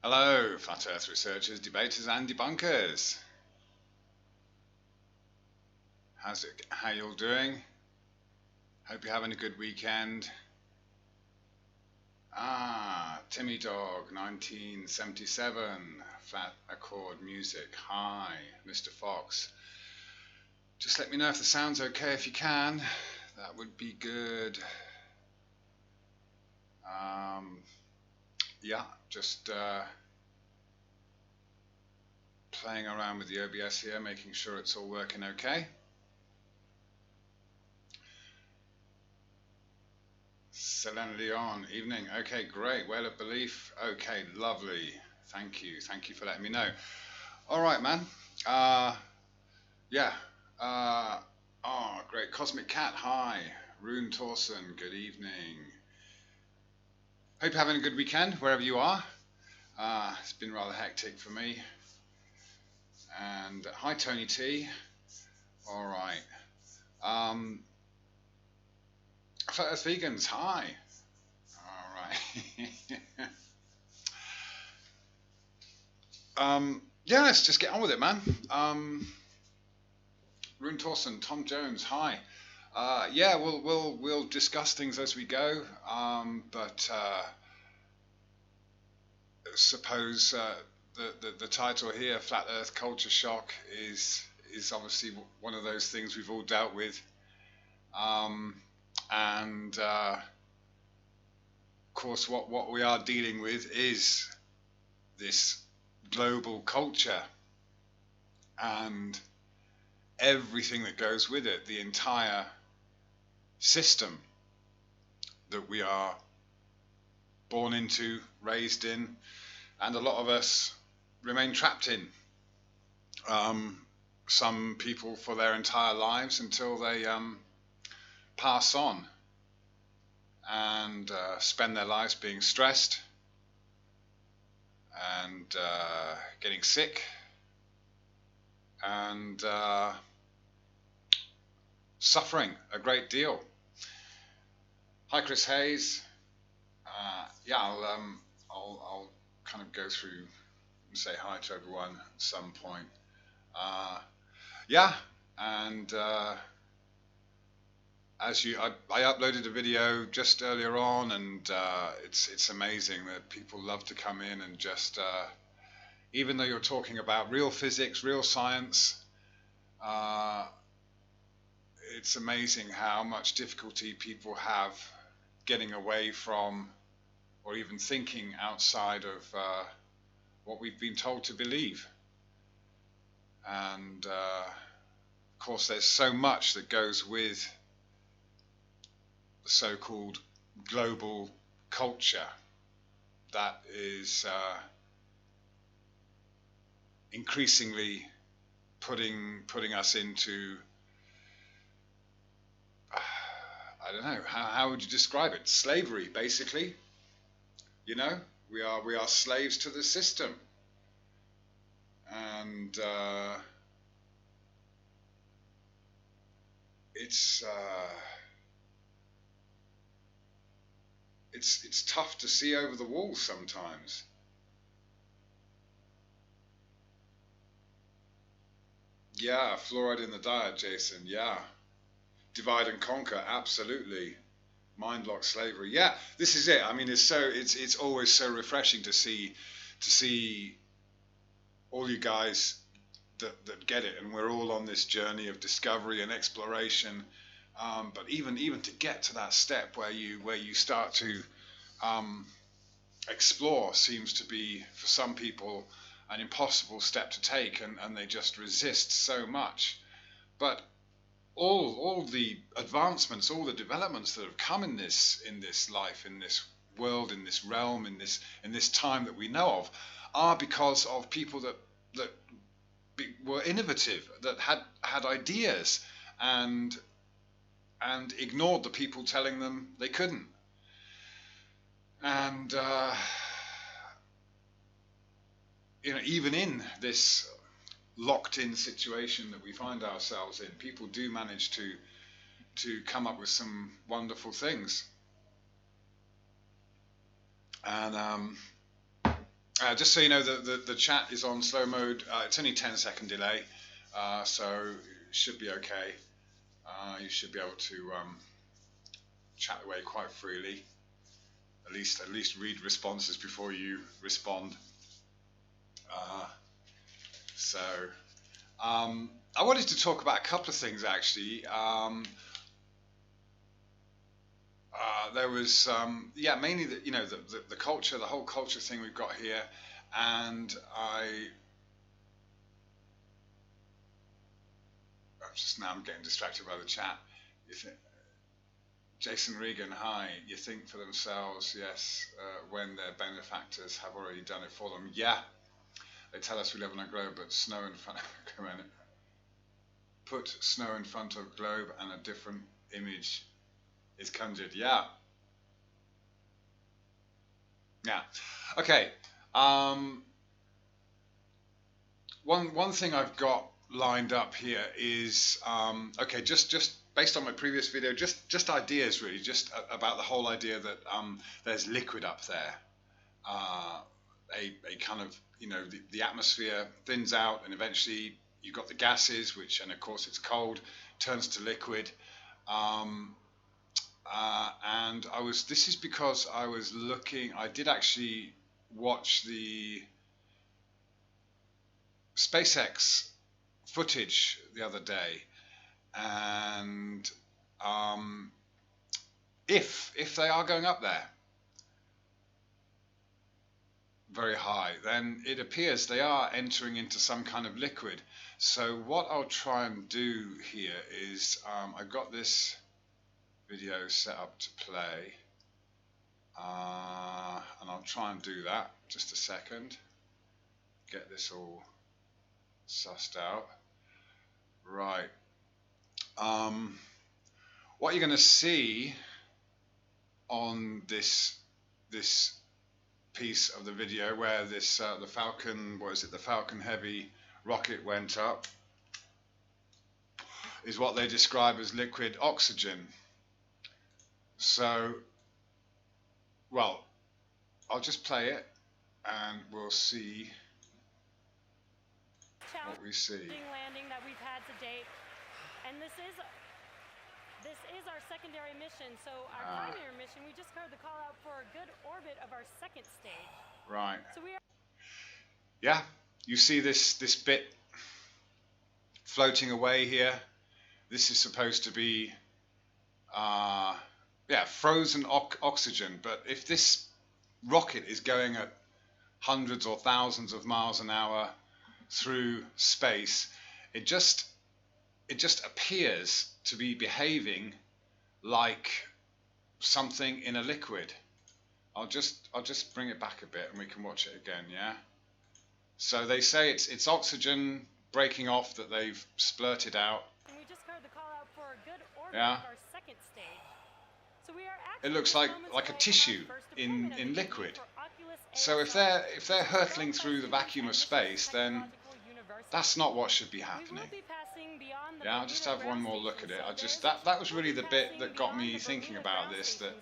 Hello, flat earth researchers, debaters and debunkers. How you all doing? Hope you're having a good weekend. Timmy Dog 1977, flat accord music. Hi, Mr. Fox. Just let me know if the sound's okay if you can. That would be good. Yeah, just playing around with the OBS here, making sure it's all working okay. Selena Leon, evening. Okay, great. Whale of Belief. Okay, lovely. Thank you. Thank you for letting me know. All right, man. Yeah. Great. Cosmic Cat, hi. Rune Torsen, good evening. Hope you're having a good weekend wherever you are. It's been rather hectic for me. And hi, Tony T. All right. Flat Earth Vegans, hi. All right. Yeah, let's just get on with it, man. Rune Torsen, Tom Jones, hi. Yeah, we'll discuss things as we go. But suppose the title here, Flat Earth Culture Shock, is obviously one of those things we've all dealt with. And of course, what we are dealing with is this global culture and everything that goes with it, the entire system that we are born into, raised in, and a lot of us remain trapped in. Some people for their entire lives until they pass on and spend their lives being stressed and getting sick and suffering a great deal. Hi, Chris Hayes. Yeah, I'll kind of go through and say hi to everyone at some point. Yeah, and I uploaded a video just earlier on, and it's amazing that people love to come in and just, even though you're talking about real physics, real science, it's amazing how much difficulty people have getting away from or even thinking outside of what we've been told to believe. And of course, there's so much that goes with the so-called global culture that is increasingly putting us into, I don't know, how would you describe it? Slavery, basically. You know, we are slaves to the system, and it's tough to see over the wall sometimes. Yeah, fluoride in the diet, Jason. Yeah, divide and conquer. Absolutely. Mind lock slavery. Yeah, this is it. I mean, it's always so refreshing to see all you guys that get it, and we're all on this journey of discovery and exploration. But even to get to that step where you start to explore seems to be, for some people, an impossible step to take, and they just resist so much. But all the advancements, all the developments that have come in this life, in this world, in this realm, in this time that we know of, are because of people that were innovative, that had ideas, and ignored the people telling them they couldn't. And even in this locked-in situation that we find ourselves in, people do manage to come up with some wonderful things. And Just so you know, the chat is on slow mode. It's only 10-second delay, so it should be okay. You should be able to chat away quite freely. At least read responses before you respond. So I wanted to talk about a couple of things actually. There was mainly the culture, the whole culture thing we've got here, and I'm getting distracted by the chat. Jason Regan, hi. You think for themselves, yes, when their benefactors have already done it for them. Yeah, they tell us we live on a globe, but snow in front of put snow in front of globe and a different image is conjured. Yeah. Okay. One thing I've got lined up here is okay. Just based on my previous video, just ideas really, just about the whole idea that there's liquid up there. A kind of, the atmosphere thins out, and eventually you've got the gases, which, and of course it's cold, turns to liquid. And this is because I was looking, I did actually watch the SpaceX footage the other day, and if they are going up there very high, then it appears they are entering into some kind of liquid. So what I'll try and do here is I've got this video set up to play, and I'll try and do that. Just a second, get this all sussed out. Right. What you're going to see on this piece of the video, where this the Falcon, the Falcon Heavy rocket went up, is what they describe as liquid oxygen. So, well, I'll just play it and we'll see what we see. Landing that we've had to date, and this is our secondary mission. So our primary mission, we just heard the call out for a good orbit of our second stage. Right. So we are. Yeah, you see this bit floating away here. This is supposed to be frozen oxygen. But if this rocket is going at hundreds or thousands of miles an hour through space, it just appears to be behaving like something in a liquid. I'll just bring it back a bit and we can watch it again. Yeah. So they say it's oxygen breaking off that they've splurted out. And we just heard the call out for a good orbit of our second stage. So we are it looks like a tissue in liquid. So if they're hurtling through the vacuum of space, then that's not what should be happening. Yeah, I'll just have one more look at it. That was really the bit that got me thinking about this, that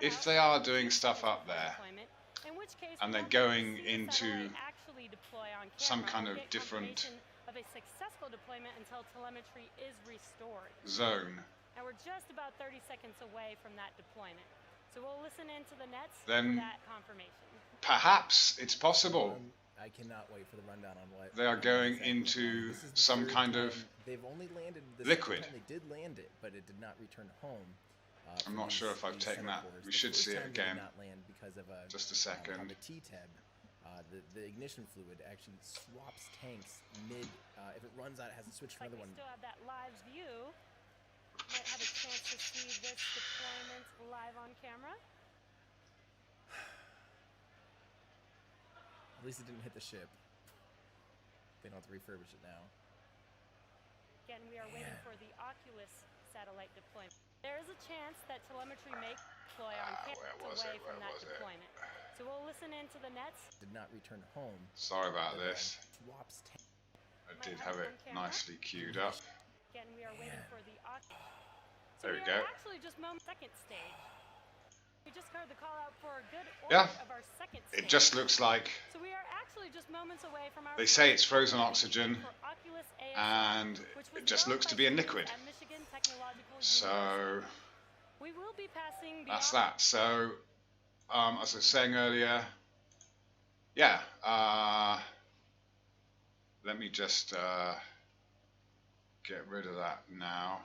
if they are doing stuff up there and they're going into some kind of different zone, and we're just about 30 seconds away from that deployment. So we'll listen into the nets then for that confirmation. Perhaps it's possible. I cannot wait for the rundown on what they are going into some kind of they've only landed this liquid. They did land it, but it did not return home. I'm not sure if I've taken that. We should see it again. Did not land because of just a second. On the T-tab, the ignition fluid actually swaps tanks mid. If it runs out, it has to switch to another one. We still have that live view. Might have a chance to see this deployment live on camera. At least it didn't hit the ship. They don't have to refurbish it now. Again, we are waiting for the Oculus satellite deployment. There is a chance that telemetry may deploy on camera away from that deployment. So we'll listen into the nets. Did not return home. Sorry about this. I did have it nicely queued up. Again, we are waiting for the Oculus. There we go. Actually, just second stage. We just heard the call out for a good Yeah, order of our second scan. it just looks like, So we are actually just moments away from our they say it's frozen oxygen, for Oculus ASI, and which was it just looks to be a liquid. at Michigan Technological So University. We will be passing the that's that. So as I was saying earlier, yeah, let me just get rid of that now.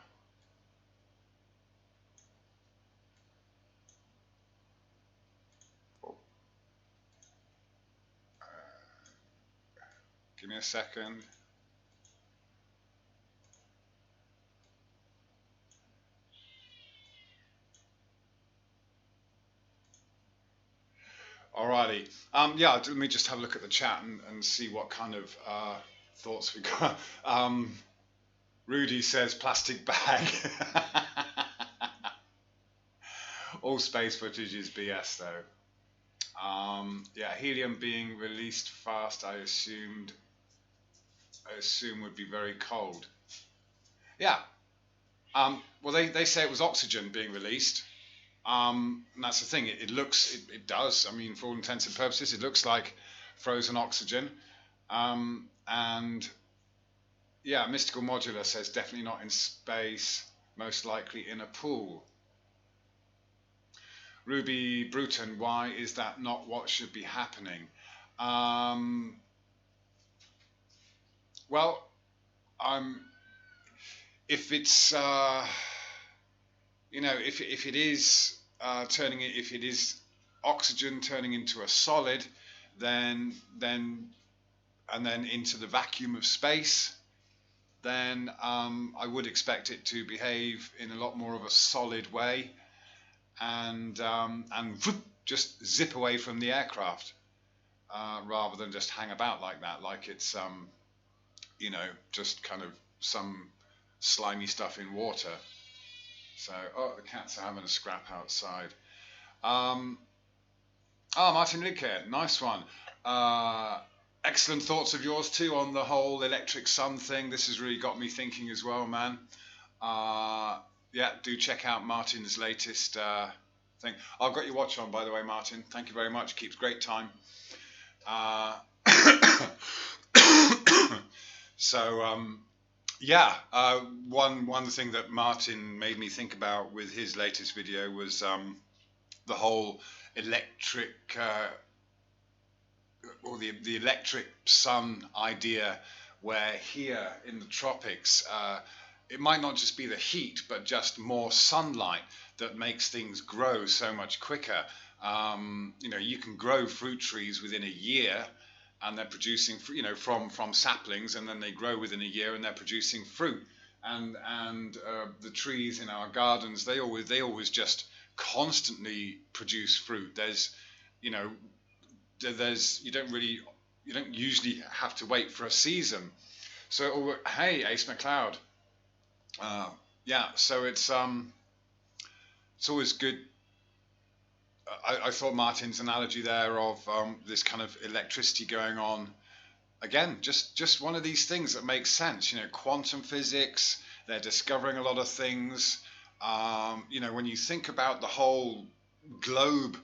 Give me a second. Alrighty. Yeah, let me just have a look at the chat and see what kind of thoughts we got. Rudy says plastic bag. All space footage is BS though. Yeah, helium being released fast, I assume would be very cold. Yeah. Well, they say it was oxygen being released. And that's the thing. It does. I mean, for all intents and purposes, it looks like frozen oxygen. And yeah, Mystical Modular says definitely not in space, most likely in a pool. Ruby Bruton, why is that not what should be happening? Well, if it's if it is if it is oxygen turning into a solid, then and then into the vacuum of space, then I would expect it to behave in a lot more of a solid way, and just zip away from the aircraft rather than just hang about like that, like it's just kind of some slimy stuff in water. So, the cats are having a scrap outside. Martin Lidke, nice one. Excellent thoughts of yours too on the whole electric sun thing. This has really got me thinking as well, man. Yeah, do check out Martin's latest thing. I've got your watch on, by the way, Martin. Thank you very much. Keeps great time. So, yeah, one thing that Martin made me think about with his latest video was the whole electric or the electric sun idea, where here in the tropics it might not just be the heat, but just more sunlight that makes things grow so much quicker. You can grow fruit trees within a year, and they're producing, from saplings, and then they grow within a year, and they're producing fruit. And the trees in our gardens, they always just constantly produce fruit. You don't usually have to wait for a season. So, hey, Ace McLeod. Yeah, so it's always good. I thought Martin's analogy there of this kind of electricity going on, again, just one of these things that makes sense. Quantum physics, they're discovering a lot of things. When you think about the whole globe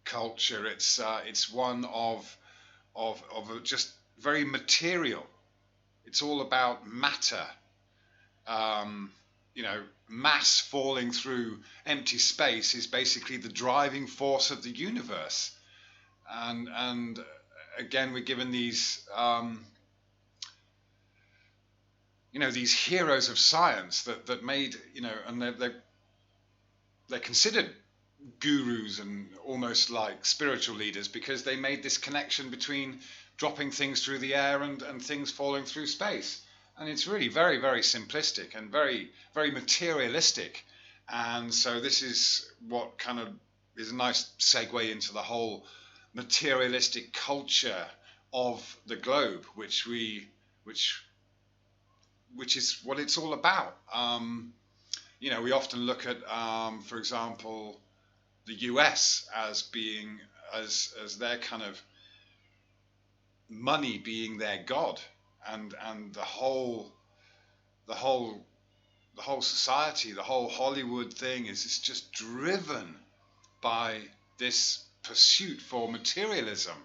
culture, it's one of just very material. It's all about matter. Mass falling through empty space is basically the driving force of the universe. And again, we're given these these heroes of science that made, and they're considered gurus and almost like spiritual leaders, because they made this connection between dropping things through the air and things falling through space. And it's really very, very simplistic and very, very materialistic. And so this is what kind of is a nice segue into the whole materialistic culture of the globe, which is what it's all about. We often look at, for example, the US as being as their kind of money being their god, and the whole society, the whole Hollywood thing is just driven by this pursuit for materialism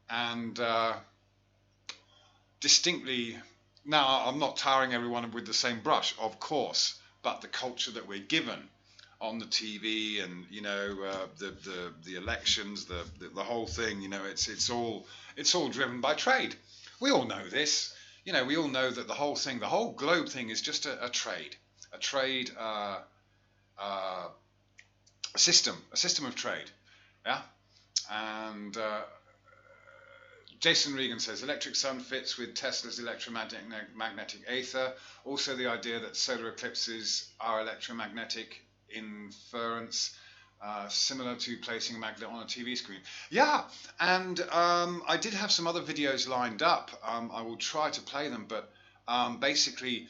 and distinctly. Now, I'm not tarring everyone with the same brush, of course, but the culture that we're given on the TV and the elections, the whole thing, it's all driven by trade. We all know this. We all know that the whole globe thing is just a trade, a system of trade. Yeah, and Jason Regan says electric sun fits with Tesla's electromagnetic ether. Also, the idea that solar eclipses are electromagnetic inference, similar to placing a magnet on a TV screen. Yeah, and I did have some other videos lined up. I will try to play them, but basically,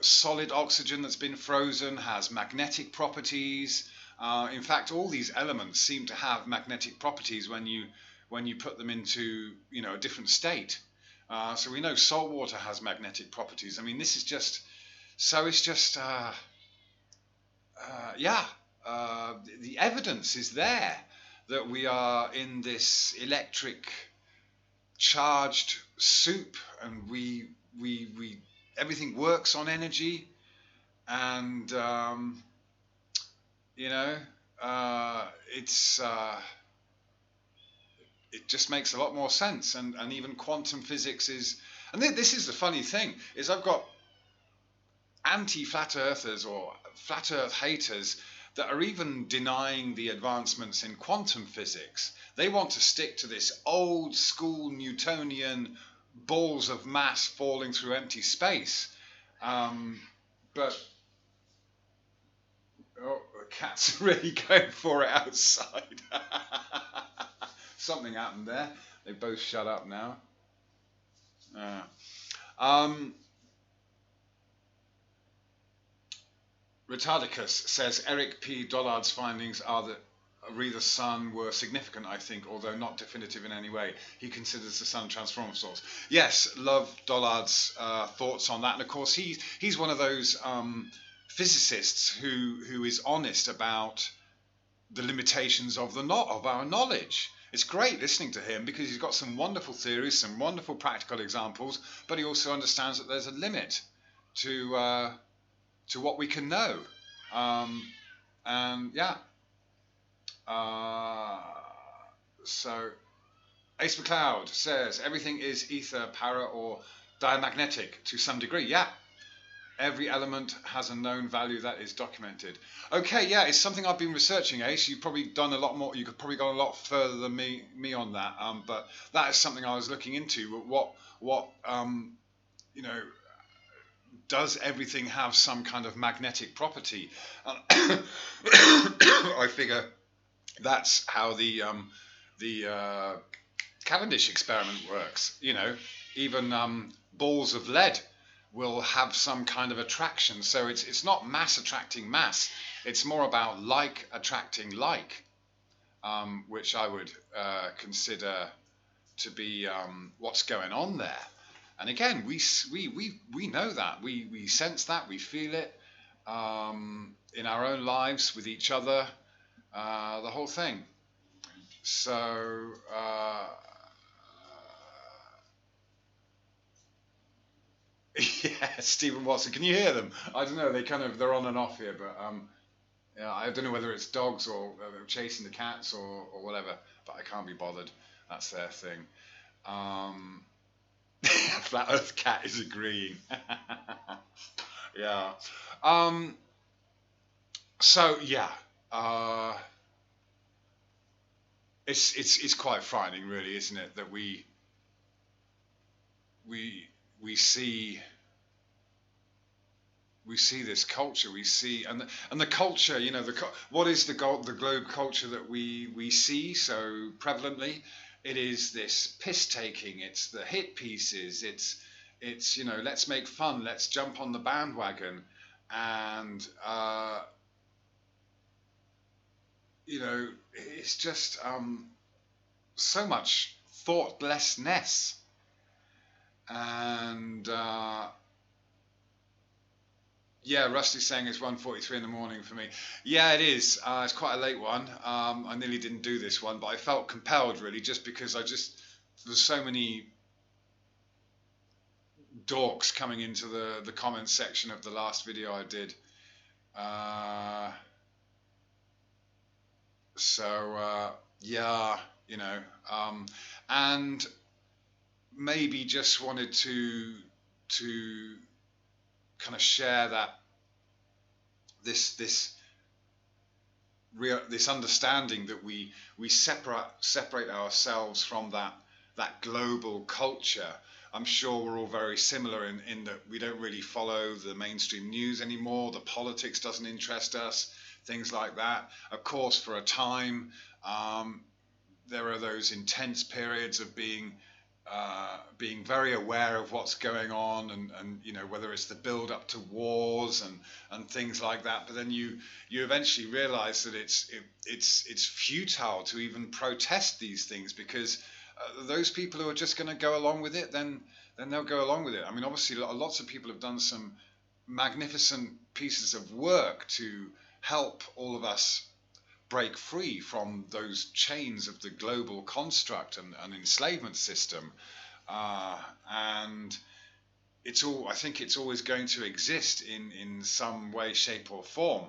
solid oxygen that's been frozen has magnetic properties. In fact, all these elements seem to have magnetic properties when you put them into a different state. So we know salt water has magnetic properties. I mean, this is just so it's just the evidence is there that we are in this electric charged soup, and we everything works on energy, and it just makes a lot more sense, and even quantum physics is. And this is the funny thing, is I've got anti-flat earthers or flat earth haters that are even denying the advancements in quantum physics. They want to stick to this old school Newtonian balls of mass falling through empty space. But the cat's really going for it outside. Something happened there. They both shut up now. Retardicus says Eric P. Dollard's findings are that the sun were significant, I think, although not definitive in any way. He considers the sun a transformative source. Yes, love Dollard's thoughts on that. And of course, he's one of those physicists who is honest about the limitations of our knowledge. It's great listening to him because he's got some wonderful theories, some wonderful practical examples, but he also understands that there's a limit to what we can know. So Ace McLeod says everything is ether, para, or diamagnetic to some degree. Yeah. Every element has a known value that is documented. Okay, yeah, it's something I've been researching, Ace. You've probably done a lot more. You could probably go a lot further than me on that. But that is something I was looking into. What does everything have some kind of magnetic property? I figure that's how the Cavendish experiment works. Even balls of lead will have some kind of attraction. So it's not mass attracting mass. It's more about like attracting like, which I would consider to be what's going on there. And again, we know that. We sense that. We feel it in our own lives, with each other, the whole thing. So yeah, Stephen Watson. Can you hear them? I don't know. They're on and off here, but yeah, I don't know whether it's dogs or chasing the cats or whatever. But I can't be bothered. That's their thing. Flat Earth Cat is agreeing. Yeah. So yeah. It's quite frightening, really, isn't it? That we see this culture, and the culture, what is the globe culture that we see so prevalently? It is this piss taking, it's the hit pieces, it's let's make fun, let's jump on the bandwagon, and it's just so much thoughtlessness. And Yeah, Rusty's saying it's 1:43 in the morning for me. Yeah, it is. It's quite a late one. I nearly didn't do this one, but I felt compelled really, just because there's so many dorks coming into the comments section of the last video I did. Uh, yeah, you know, um, and maybe just wanted to kind of share that this this understanding that we separate ourselves from that global culture. I'm sure we're all very similar in that we don't really follow the mainstream news anymore. The politics doesn't interest us, things like that. Of course, for a time, um, there are those intense periods of being very aware of what's going on, and you know, whether it's the build up to wars and things like that. But then you eventually realize that it's futile to even protest these things, because those people who are just going to go along with it, then they'll go along with it. I mean, obviously lots of people have done some magnificent pieces of work to help all of us break free from those chains of the global construct and enslavement system. And I think it's always going to exist in some way, shape, or form.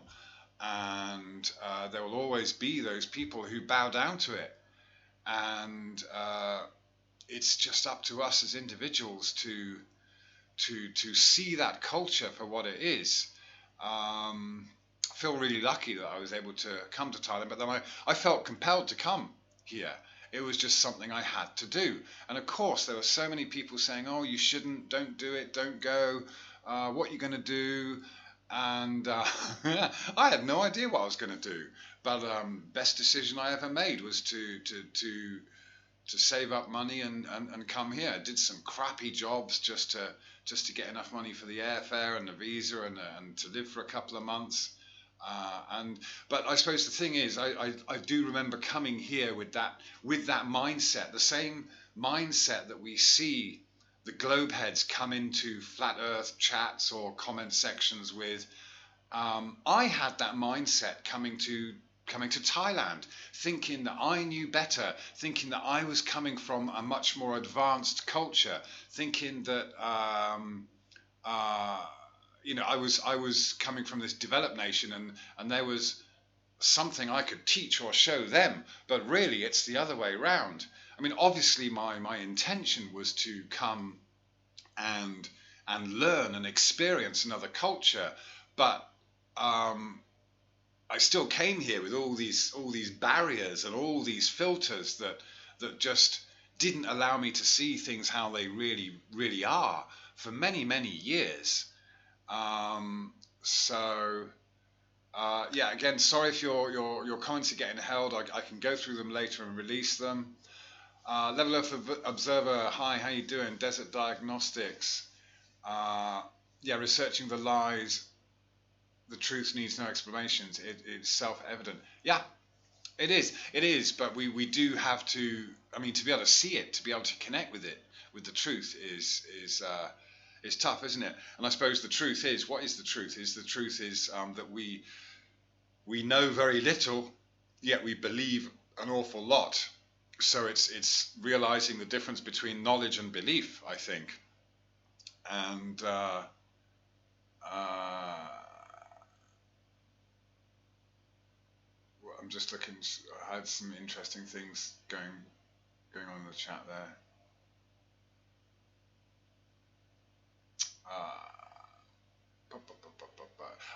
And there will always be those people who bow down to it. And it's just up to us as individuals to see that culture for what it is. I feel really lucky that I was able to come to Thailand, but then I felt compelled to come here. It was just something I had to do. And of course, there were so many people saying, oh, you shouldn't, don't do it, don't go, what are you going to do? And I had no idea what I was going to do. But best decision I ever made was to save up money and come here. I did some crappy jobs just to get enough money for the airfare and the visa and to live for a couple of months. But I suppose the thing is, I do remember coming here with that mindset, the same mindset that we see the globe heads come into flat Earth chats or comment sections with. I had that mindset coming to Thailand, thinking that I knew better, thinking that I was coming from a much more advanced culture, thinking that you know, I was coming from this developed nation, and there was something I could teach or show them, but really it's the other way around. I mean, obviously my intention was to come and learn and experience another culture, but I still came here with all these barriers and all these filters that just didn't allow me to see things how they really are for many years. So yeah, again, sorry if your comments are getting held. I can go through them later and release them. Level of Observer, hi, how you doing? Desert Diagnostics. Yeah, researching the lies. The truth needs no explanations. It's self-evident. Yeah, it is. It is. But we do have to. I mean, to be able to see it, to be able to connect with it, with the truth, is tough, isn't it? And I suppose the truth is, what is the truth? The truth is that we know very little, yet we believe an awful lot. So it's realizing the difference between knowledge and belief, I think. And I'm just looking. I had some interesting things going on in the chat there.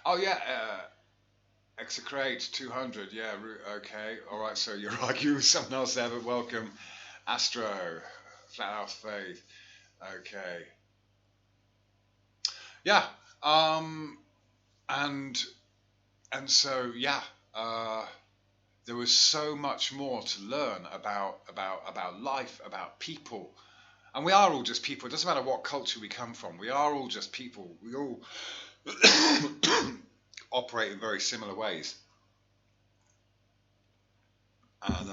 Oh yeah, Execrate 200. Yeah, okay, all right. So you're arguing with someone else there, but welcome, Astro, Flat Earth Faith. Okay. Yeah. And so yeah. There was so much more to learn about life, about people. And we are all just people. It doesn't matter what culture we come from. We are all just people. We all operate in very similar ways. And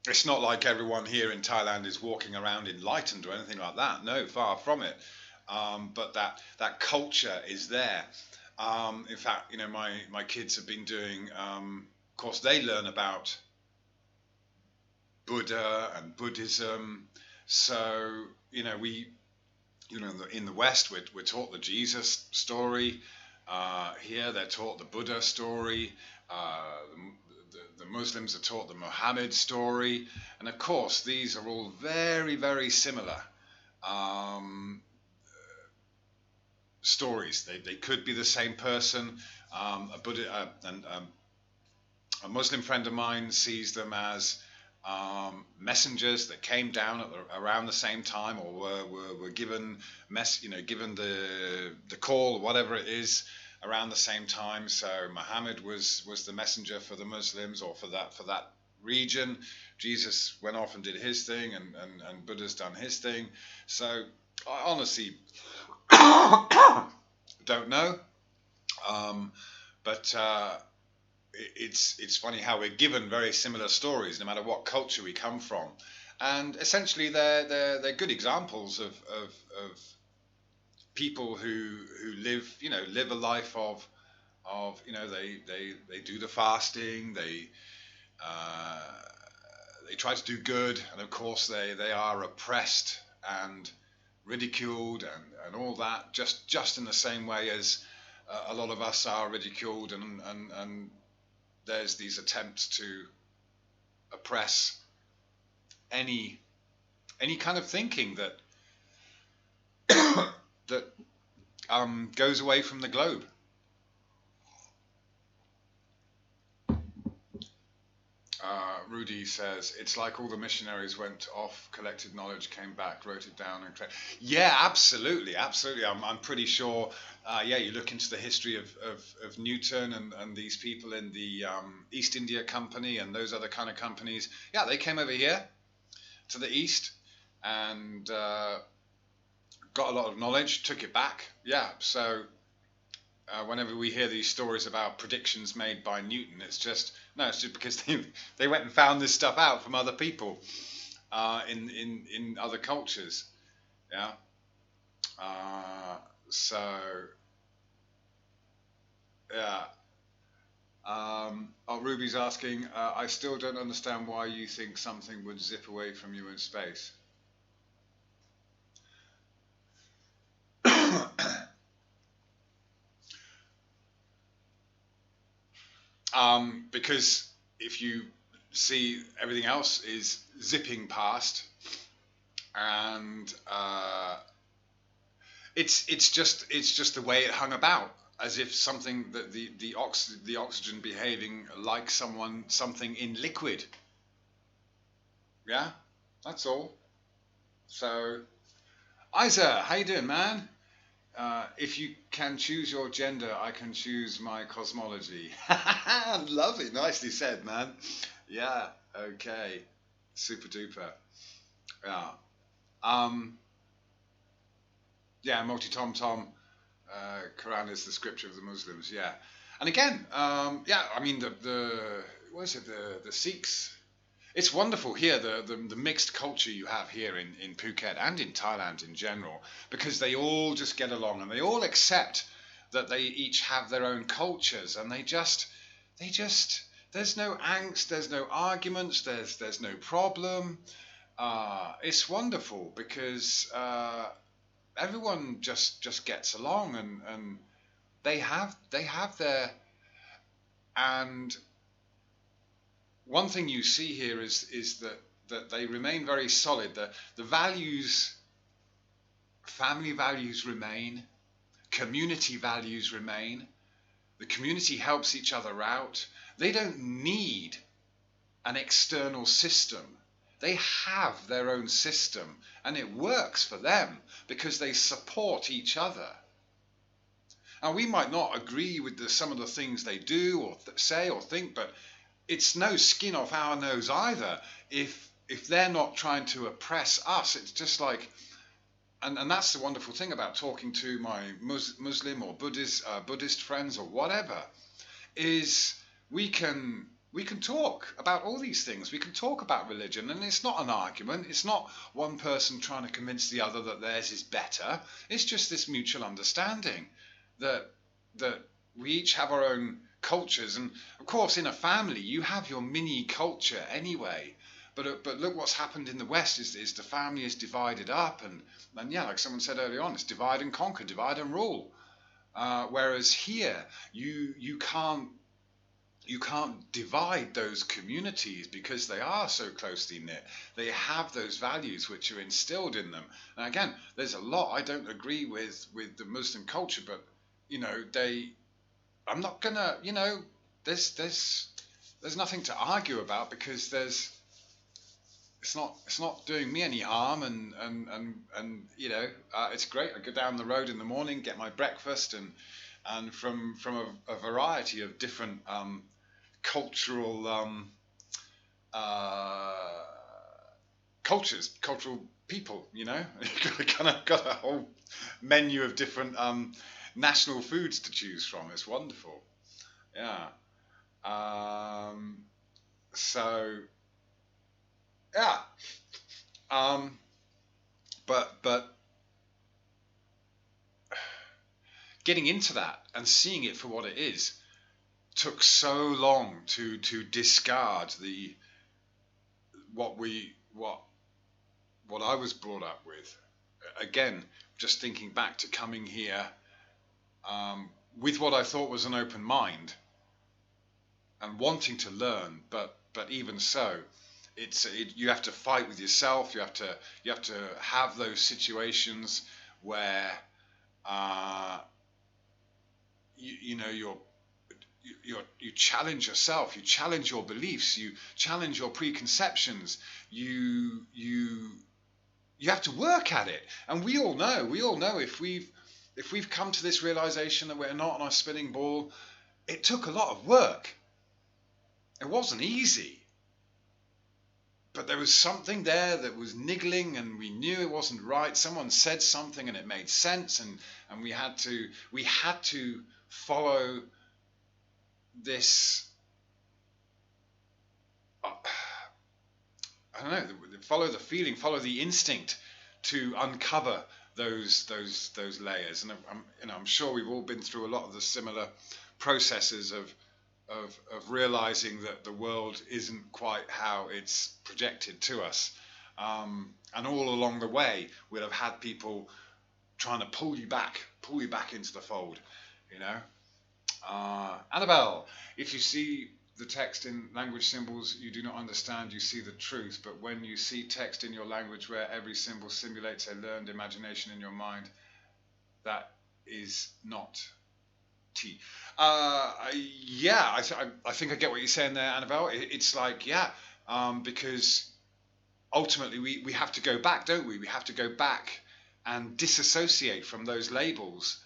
it's not like everyone here in Thailand is walking around enlightened or anything like that. No, far from it. But that culture is there. In fact, my kids have been doing. Of course, they learn about Buddha and Buddhism. So we in the West we're taught the Jesus story. Here they're taught the Buddha story. The Muslims are taught the Muhammad story, and of course these are all very, very similar stories. They could be the same person. A Buddha and a Muslim friend of mine sees them as messengers that came down around the same time, or were given given the call, whatever it is, around the same time. So Muhammad was the messenger for the Muslims, or for that region. Jesus went off and did his thing, and Buddha's done his thing. So I honestly don't know, but it's funny how we're given very similar stories no matter what culture we come from, and essentially they're good examples of people who live a life of they do the fasting, they try to do good, and of course they are oppressed and ridiculed and all that, just in the same way as a lot of us are ridiculed, and there's these attempts to oppress any kind of thinking that that goes away from the globe. Rudy says, it's like all the missionaries went off, collected knowledge, came back, wrote it down, and yeah, absolutely. I'm pretty sure. You look into the history of Newton and these people in the East India Company and those other kind of companies. Yeah, they came over here to the East and got a lot of knowledge, took it back. Yeah, so whenever we hear these stories about predictions made by Newton, it's just because they went and found this stuff out from other people in other cultures. Yeah. So yeah. Ruby's asking, I still don't understand why you think something would zip away from you in space. Because if you see everything else is zipping past, and it's just the way it hung about, as if something that the oxygen behaving like something in liquid. Yeah, that's all. So, Isa, how you doing, man? If you can choose your gender, I can choose my cosmology. Lovely, nicely said, man. Yeah, okay, super duper. Yeah, multi tom tom. Quran is the scripture of the Muslims. Yeah, and again, I mean what is it? The Sikhs. It's wonderful here, the mixed culture you have here in Phuket and in Thailand in general, because they all just get along and they all accept that they each have their own cultures, and they just there's no angst, there's no arguments, there's no problem. It's wonderful because everyone just gets along, and they have their. And one thing you see here is that they remain very solid. The values, family values remain, community values remain. The community helps each other out. They don't need an external system. They have their own system, and it works for them because they support each other. Now, we might not agree with some of the things they do or say or think, but it's no skin off our nose either if they're not trying to oppress us. It's just like, and that's the wonderful thing about talking to my Muslim or Buddhist friends or whatever, is we can talk about all these things. We can talk about religion, and it's not an argument. It's not one person trying to convince the other that theirs is better. It's just this mutual understanding that that we each have our own cultures, and of course, in a family, you have your mini culture anyway. But look what's happened in the West is the family is divided up, and yeah, like someone said earlier on, it's divide and conquer, divide and rule. Whereas here, you can't divide those communities because they are so closely knit. They have those values which are instilled in them. And again, there's a lot I don't agree with the Muslim culture, but they. I'm not gonna. There's nothing to argue about because it's not doing me any harm, and it's great. I go down the road in the morning, get my breakfast, and from a variety of different cultural uh, cultural people. Kind of got a whole menu of different national foods to choose from. It's wonderful. Yeah. Um, so yeah. Um, but getting into that and seeing it for what it is took so long to discard the what we what I was brought up with. Again, just thinking back to coming here with what I thought was an open mind and wanting to learn, but even so, you have to fight with yourself. You have to have those situations where uh, you challenge yourself, you challenge your beliefs, you challenge your preconceptions. You have to work at it, and we all know if we've come to this realization that we're not on a spinning ball, it took a lot of work. It wasn't easy, but there was something there that was niggling, and we knew it wasn't right. Someone said something and it made sense, and we had to follow this I don't know, follow the feeling, follow the instinct to uncover those layers. And I'm sure we've all been through a lot of the similar processes of realizing that the world isn't quite how it's projected to us. And all along the way, we'll have had people trying to pull you back into the fold, you know. Annabelle, if you see the text in language symbols you do not understand, you see the truth. But when you see text in your language where every symbol simulates a learned imagination in your mind, that is not tea. Yeah, I think I get what you're saying there, Annabelle. It's like, yeah, because ultimately we have to go back, don't we? We have to go back and disassociate from those labels.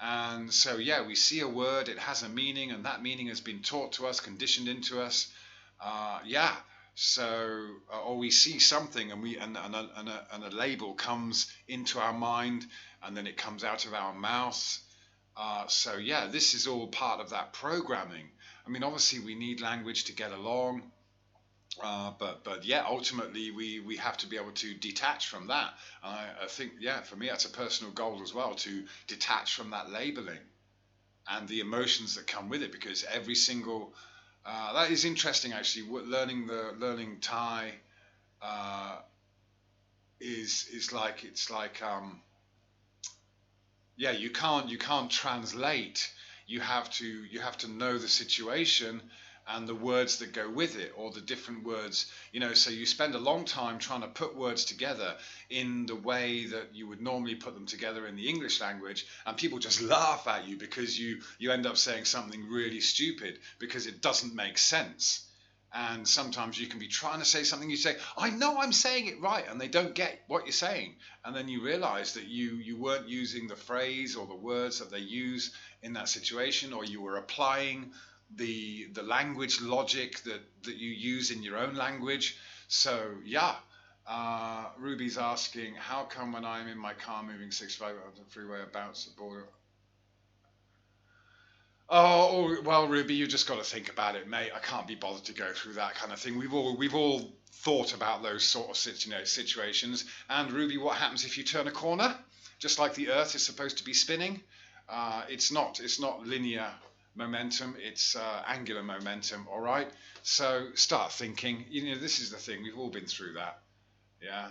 And so, yeah, we see a word, it has a meaning, and that meaning has been taught to us, conditioned into us. Yeah. So, or we see something, and a label comes into our mind, and then it comes out of our mouth. So, yeah, this is all part of that programming. I mean, obviously, we need language to get along. But yeah, ultimately we have to be able to detach from that. I think, yeah, for me that's a personal goal as well, to detach from that labeling and the emotions that come with it, because every single that is interesting actually. Learning Thai is like, it's like yeah, you can't translate. You have to know the situation and the words that go with it, or the different words, so you spend a long time trying to put words together in the way that you would normally put them together in the English language, and people just laugh at you because you end up saying something really stupid because it doesn't make sense. And sometimes you can be trying to say something, you say, I know I'm saying it right, and they don't get what you're saying. And then you realize that you weren't using the phrase or the words that they use in that situation, or you were applying the language logic that you use in your own language. So yeah, Ruby's asking, how come when I'm in my car moving 65 on the freeway, it bounces the border? Oh well, Ruby, you just got to think about it, mate. I can't be bothered to go through that kind of thing. We've all thought about those sort of situations. And Ruby, what happens if you turn a corner? Just like the Earth is supposed to be spinning, It's not linear momentum. It's angular momentum. All right. So start thinking. This is the thing. We've all been through that. Yeah.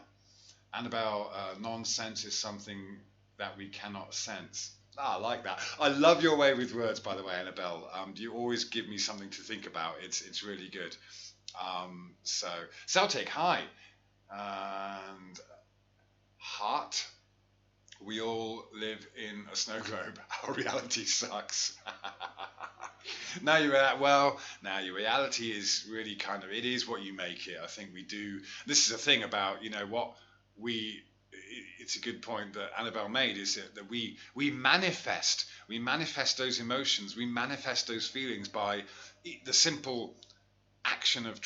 Annabelle, nonsense is something that we cannot sense. I like that. I love your way with words, by the way, Annabelle. You always give me something to think about. It's really good. So Celtic, hi, and Heart. We all live in a snow globe. Our reality sucks. Now your reality is really kind of, it is what you make it. I think we do. This is a thing about, what we, it's a good point that Annabelle made, is that we manifest those emotions, we manifest those feelings by the simple action of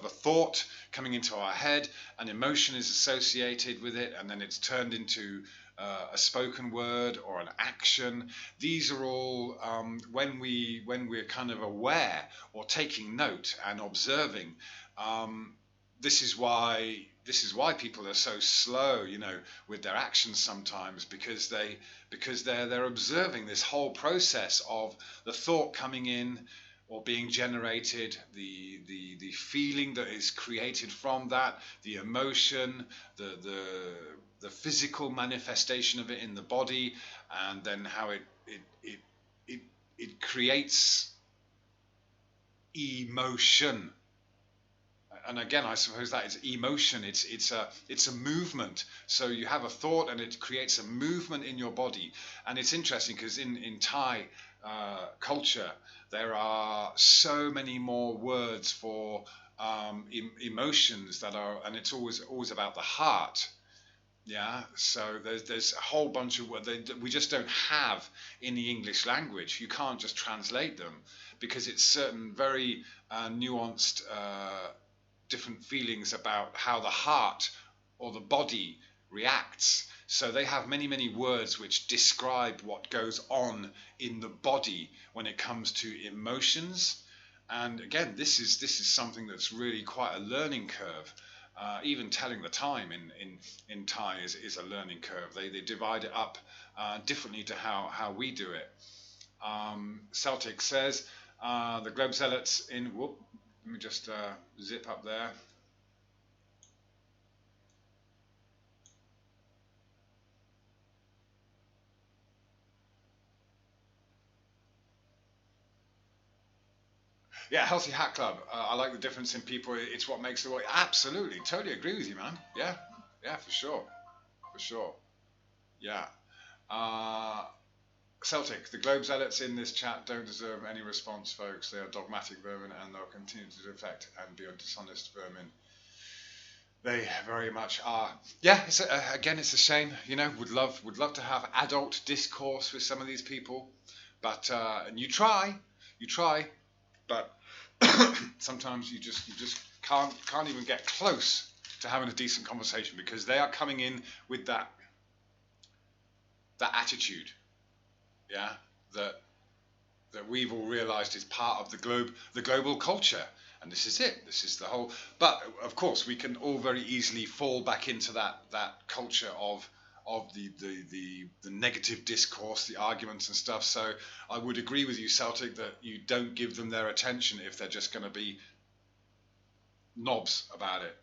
a thought coming into our head. An emotion is associated with it, and then it's turned into a spoken word or an action. These are all when we're kind of aware or taking note and observing. This is why people are so slow, with their actions sometimes, because they're observing this whole process of the thought coming in or being generated, the feeling that is created from that, the emotion, the physical manifestation of it in the body, and then how it creates emotion. And again, I suppose that is emotion. It's a movement. So you have a thought, and it creates a movement in your body. And it's interesting because in Thai culture, there are so many more words for emotions that are, and it's always about the heart. Yeah, so there's a whole bunch of words that we just don't have in the English language. You can't just translate them because it's certain very nuanced different feelings about how the heart or the body reacts. So they have many words which describe what goes on in the body when it comes to emotions. And again, this is something that's really quite a learning curve. Even telling the time in Thai is a learning curve. They divide it up differently to how we do it. Celtic says the Globe Zealots in. Whoop, let me just zip up there. Yeah, Healthy Hat Club. I like the difference in people. It's what makes the world. Absolutely, totally agree with you, man. Yeah, for sure, for sure. Yeah. Uh, Celtic, the Globe Zealots in this chat don't deserve any response, folks. They are dogmatic vermin, and they'll continue to defect and be a dishonest vermin. They very much are. Yeah, again, it's a shame. Would love to have adult discourse with some of these people, but and you try, but sometimes you just can't even get close to having a decent conversation because they are coming in with that attitude, yeah, that we've all realised is part of the global culture, and this is it. This is the whole. But of course, we can all very easily fall back into that culture of the negative discourse, the arguments and stuff. So I would agree with you, Celtic, that you don't give them their attention if they're just going to be knobs about it,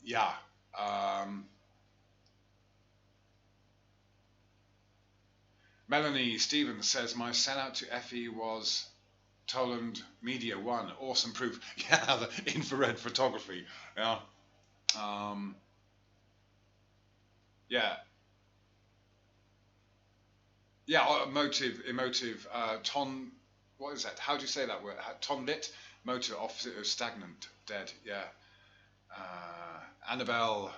Yeah. Melanie Stevens says, my sellout to Effie was Toland Media One. Awesome proof. Yeah, the infrared photography. Yeah. Yeah. Yeah, emotive. Ton, what is that? How do you say that word? Ton lit, motive, opposite of stagnant, dead. Yeah. Annabelle,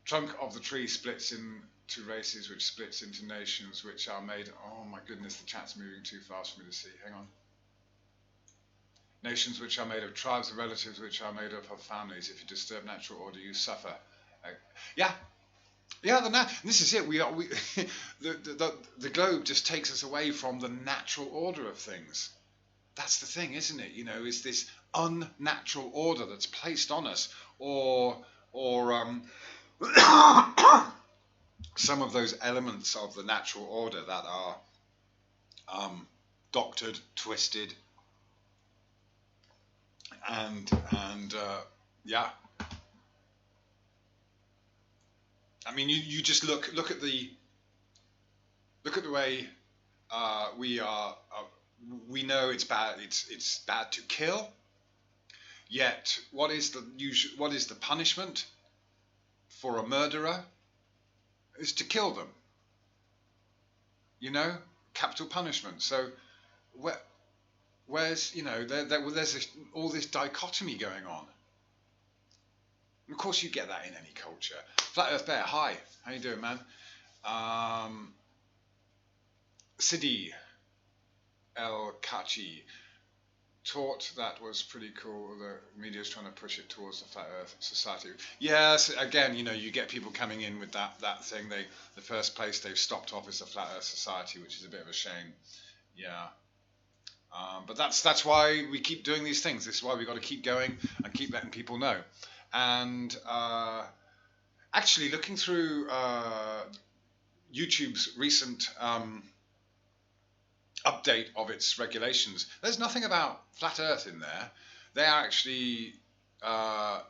trunk of the tree splits into races, which splits into nations, which are made. Oh my goodness, the chat's moving too fast for me to see. Hang on. Nations which are made of tribes and relatives, which are made up of families. If you disturb natural order, you suffer. Yeah. This is it. The globe just takes us away from the natural order of things. That's the thing, isn't it? Is this unnatural order that's placed on us, or some of those elements of the natural order that are doctored, twisted, and yeah. I mean, you just look at the way we are. We know it's bad. It's bad to kill. Yet, what is the punishment for a murderer? Is to kill them. You know, capital punishment. So, where's there's all this dichotomy going on. And of course, you get that in any culture. Flat Earth Bear, hi, how you doing, man? Sidi El Kachi taught that was pretty cool. The media's trying to push it towards the Flat Earth Society. Yes, again, you get people coming in with that thing. The first place they've stopped off is the Flat Earth Society, which is a bit of a shame. Yeah. But that's why we keep doing these things. This is why we've got to keep going and keep letting people know. And actually, looking through YouTube's recent update of its regulations, there's nothing about flat Earth in there. They are actually, to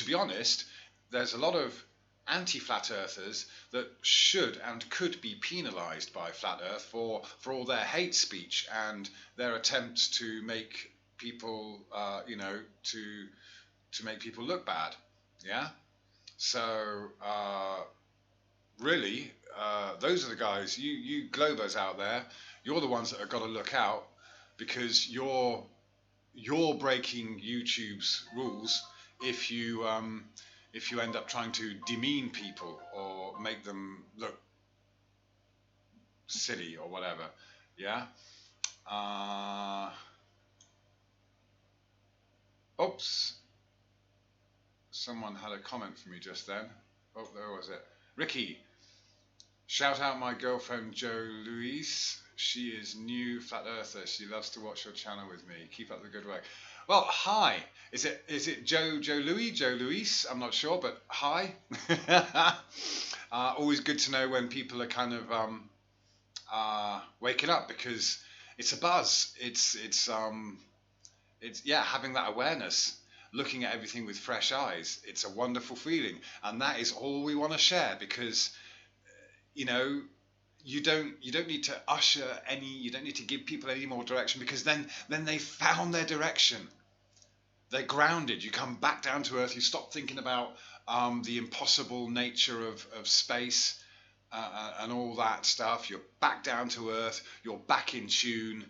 be honest, there's a lot of anti-flat earthers that should and could be penalised by flat Earth for all their hate speech and their attempts to make people, to make people look bad. Yeah. So really, those are the guys. You Globers out there, you're the ones that have got to look out, because you're breaking YouTube's rules if you end up trying to demean people or make them look silly or whatever. Yeah. Oops. Someone had a comment for me just then. Oh, there was it. Ricky. Shout out my girlfriend Jo Louise. She is new flat earther. She loves to watch your channel with me. Keep up the good work. Well, hi. Is it Jo Louise? I'm not sure, but hi. Always good to know when people are kind of waking up, because it's a buzz. It's having that awareness, looking at everything with fresh eyes. It's a wonderful feeling, and that is all we want to share, because you don't need to you don't need to give people any more direction, because then they found their direction. They're grounded. You come back down to earth. You stop thinking about the impossible nature of space and all that stuff. You're back down to earth. You're back in tune.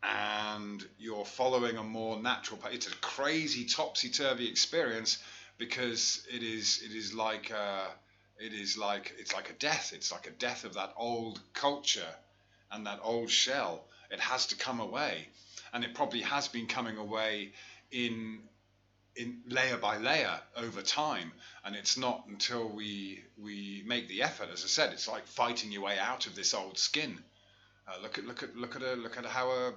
And you're following a more natural path. It's a crazy topsy-turvy experience, because it's like a death. It's like a death of that old culture and that old shell. It has to come away, and it probably has been coming away in layer by layer over time. And it's not until we make the effort. As I said, it's like fighting your way out of this old skin. Look at how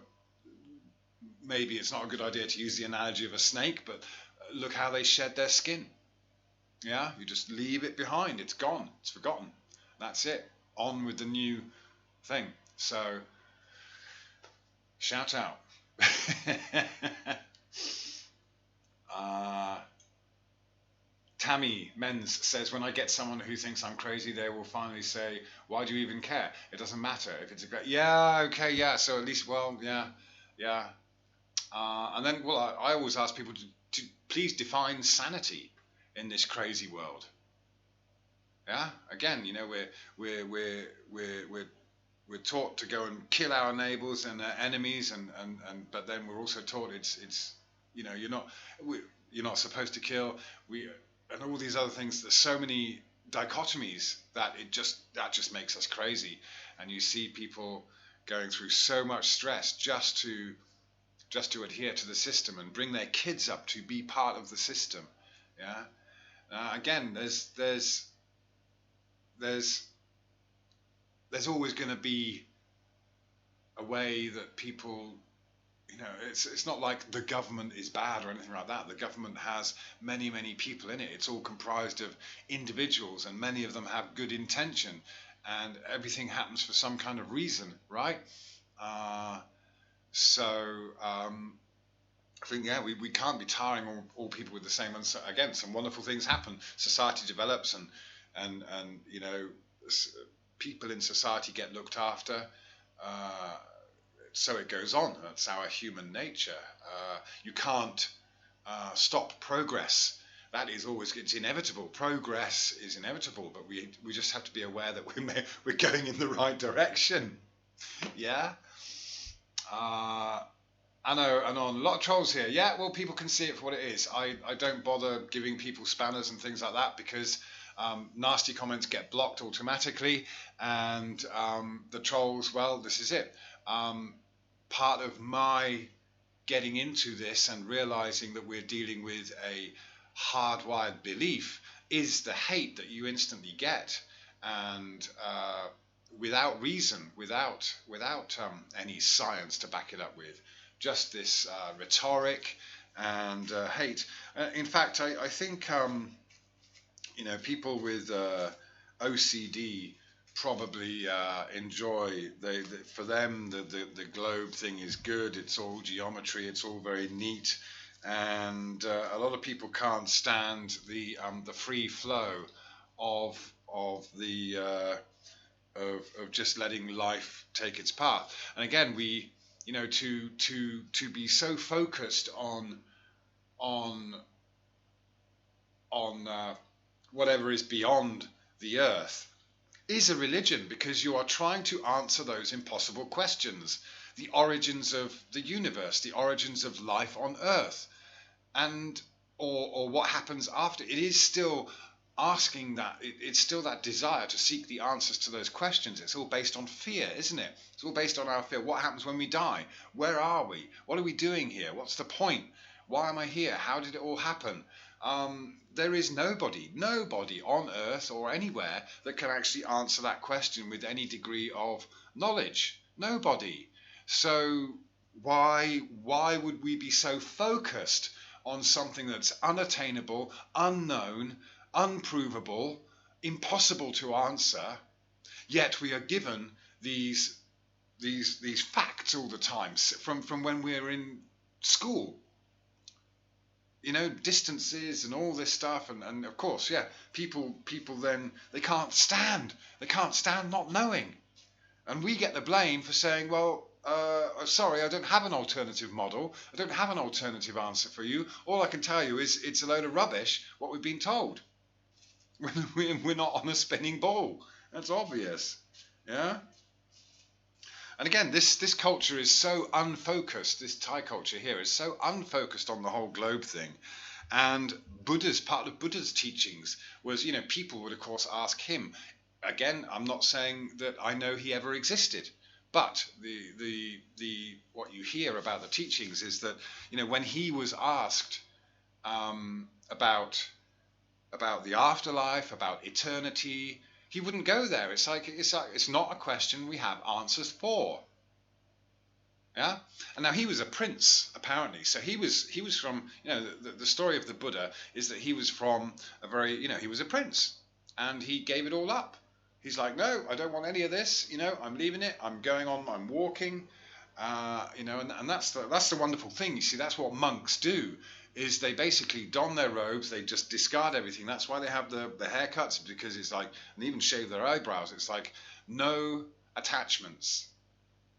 maybe it's not a good idea to use the analogy of a snake, but look how they shed their skin. Yeah, you just leave it behind. It's gone. It's forgotten. That's it. On with the new thing. So, shout out. Tammy Menz says, when I get someone who thinks I'm crazy, they will finally say, why do you even care? It doesn't matter if it's a great... Yeah, okay, yeah. So at least, well, yeah. And then, well, I always ask people to please define sanity in this crazy world. Yeah. Again, we're taught to go and kill our neighbours and our enemies, but then we're also taught it's you're not supposed to kill. And all these other things. There's so many dichotomies that just makes us crazy. And you see people going through so much stress just to adhere to the system and bring their kids up to be part of the system. Yeah. Again, there's always going to be a way that people it's not like the government is bad or anything like that. The government has many people in it. It's all comprised of individuals, and many of them have good intention, and everything happens for some kind of reason, right? Uh, so I think, yeah, we can't be tarring all people with the same. And so, again, some wonderful things happen. Society develops, and people in society get looked after. Uh, so it goes on. That's our human nature. You can't stop progress. That is always, it's inevitable. Progress is inevitable, but we just have to be aware that we're going in the right direction. Yeah. I know a lot of trolls here. Yeah, well, people can see it for what it is. I don't bother giving people spanners and things like that, because nasty comments get blocked automatically, and the trolls, well, this is it. Part of my getting into this and realizing that we're dealing with a hardwired belief is the hate that you instantly get, and without reason, without any science to back it up with, just this rhetoric and hate. In fact, I think people with OCD probably enjoy. For them, the globe thing is good. It's all geometry. It's all very neat, and a lot of people can't stand the free flow of the of just letting life take its path. And again, we to be so focused on whatever is beyond the earth is a religion, because you are trying to answer those impossible questions, the origins of the universe, the origins of life on earth, and or what happens after. It is still asking that. It's still that desire to seek the answers to those questions. It's all based on fear, isn't it? It's all based on our fear. What happens when we die? Where are we? What are we doing here? What's the point? Why am I here? How did it all happen? There is nobody on earth or anywhere that can actually answer that question with any degree of knowledge. Nobody. So why would we be so focused on something that's unattainable, unknown, unprovable, impossible to answer, yet we are given these facts all the time from when we're in school? Distances and all this stuff, and of course, yeah, people then they can't stand not knowing, and we get the blame for saying, well, sorry, I don't have an alternative model, I don't have an alternative answer for you. All I can tell you is it's a load of rubbish what we've been told. We're not on a spinning ball. That's obvious. Yeah. And again, this culture is so unfocused. This Thai culture here is so unfocused on the whole globe thing. And part of Buddha's teachings was, people would of course ask him. Again, I'm not saying that I know he ever existed, but the what you hear about the teachings is that, when he was asked about the afterlife, about eternity, he wouldn't go there. It's like it's not a question we have answers for. Yeah. And now he was a prince, apparently. So he was from, the story of the Buddha is that he was from a very, he was a prince, and he gave it all up. He's like, no, I don't want any of this. I'm leaving it. I'm going on. I'm walking. And that's the wonderful thing. You see, that's what monks do. Is they basically don their robes, they just discard everything. That's why they have the haircuts, because it's like, and even shave their eyebrows. It's like no attachments,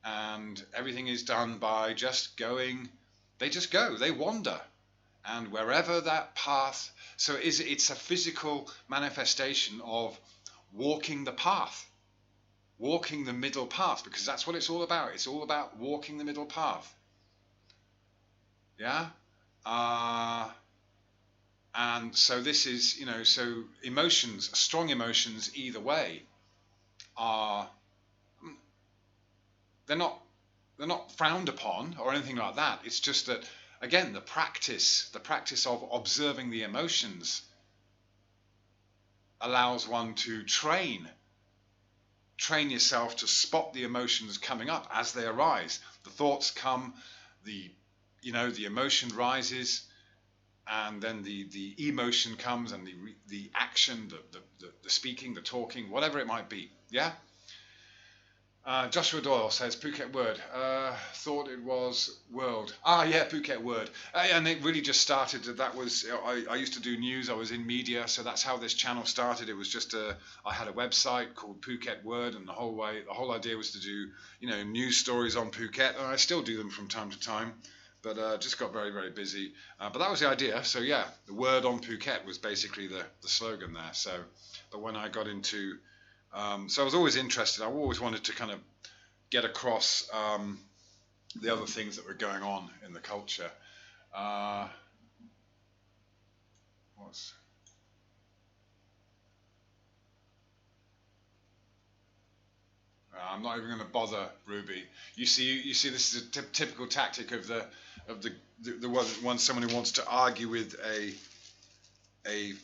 and everything is done by just going. They just go, they wander, and wherever that path. So it's a physical manifestation of walking the path, walking the middle path, because that's what it's all about. It's all about walking the middle path. Yeah. And so this is, so emotions, strong emotions either way they're not frowned upon or anything like that. It's just that, again, the practice of observing the emotions allows one to train yourself to spot the emotions coming up as they arise. The thoughts come, the the emotion rises, and then the emotion comes, and the action, the speaking, the talking, whatever it might be. Yeah. Joshua Doyle says Phuket word. Thought it was world. Yeah, Phuket word. And it really just started. That was I used to do news. I was in media, so that's how this channel started. It was just I had a website called Phuket Word, and the whole idea was to do news stories on Phuket, and I still do them from time to time. But just got very, very busy. But that was the idea. So yeah, the word on Phuket was basically the slogan there. So, but when I got into so I was always interested. I always wanted to kind of get across the other things that were going on in the culture. I'm not even going to bother, Ruby. You see, this is a typical tactic of the one someone who wants to argue with a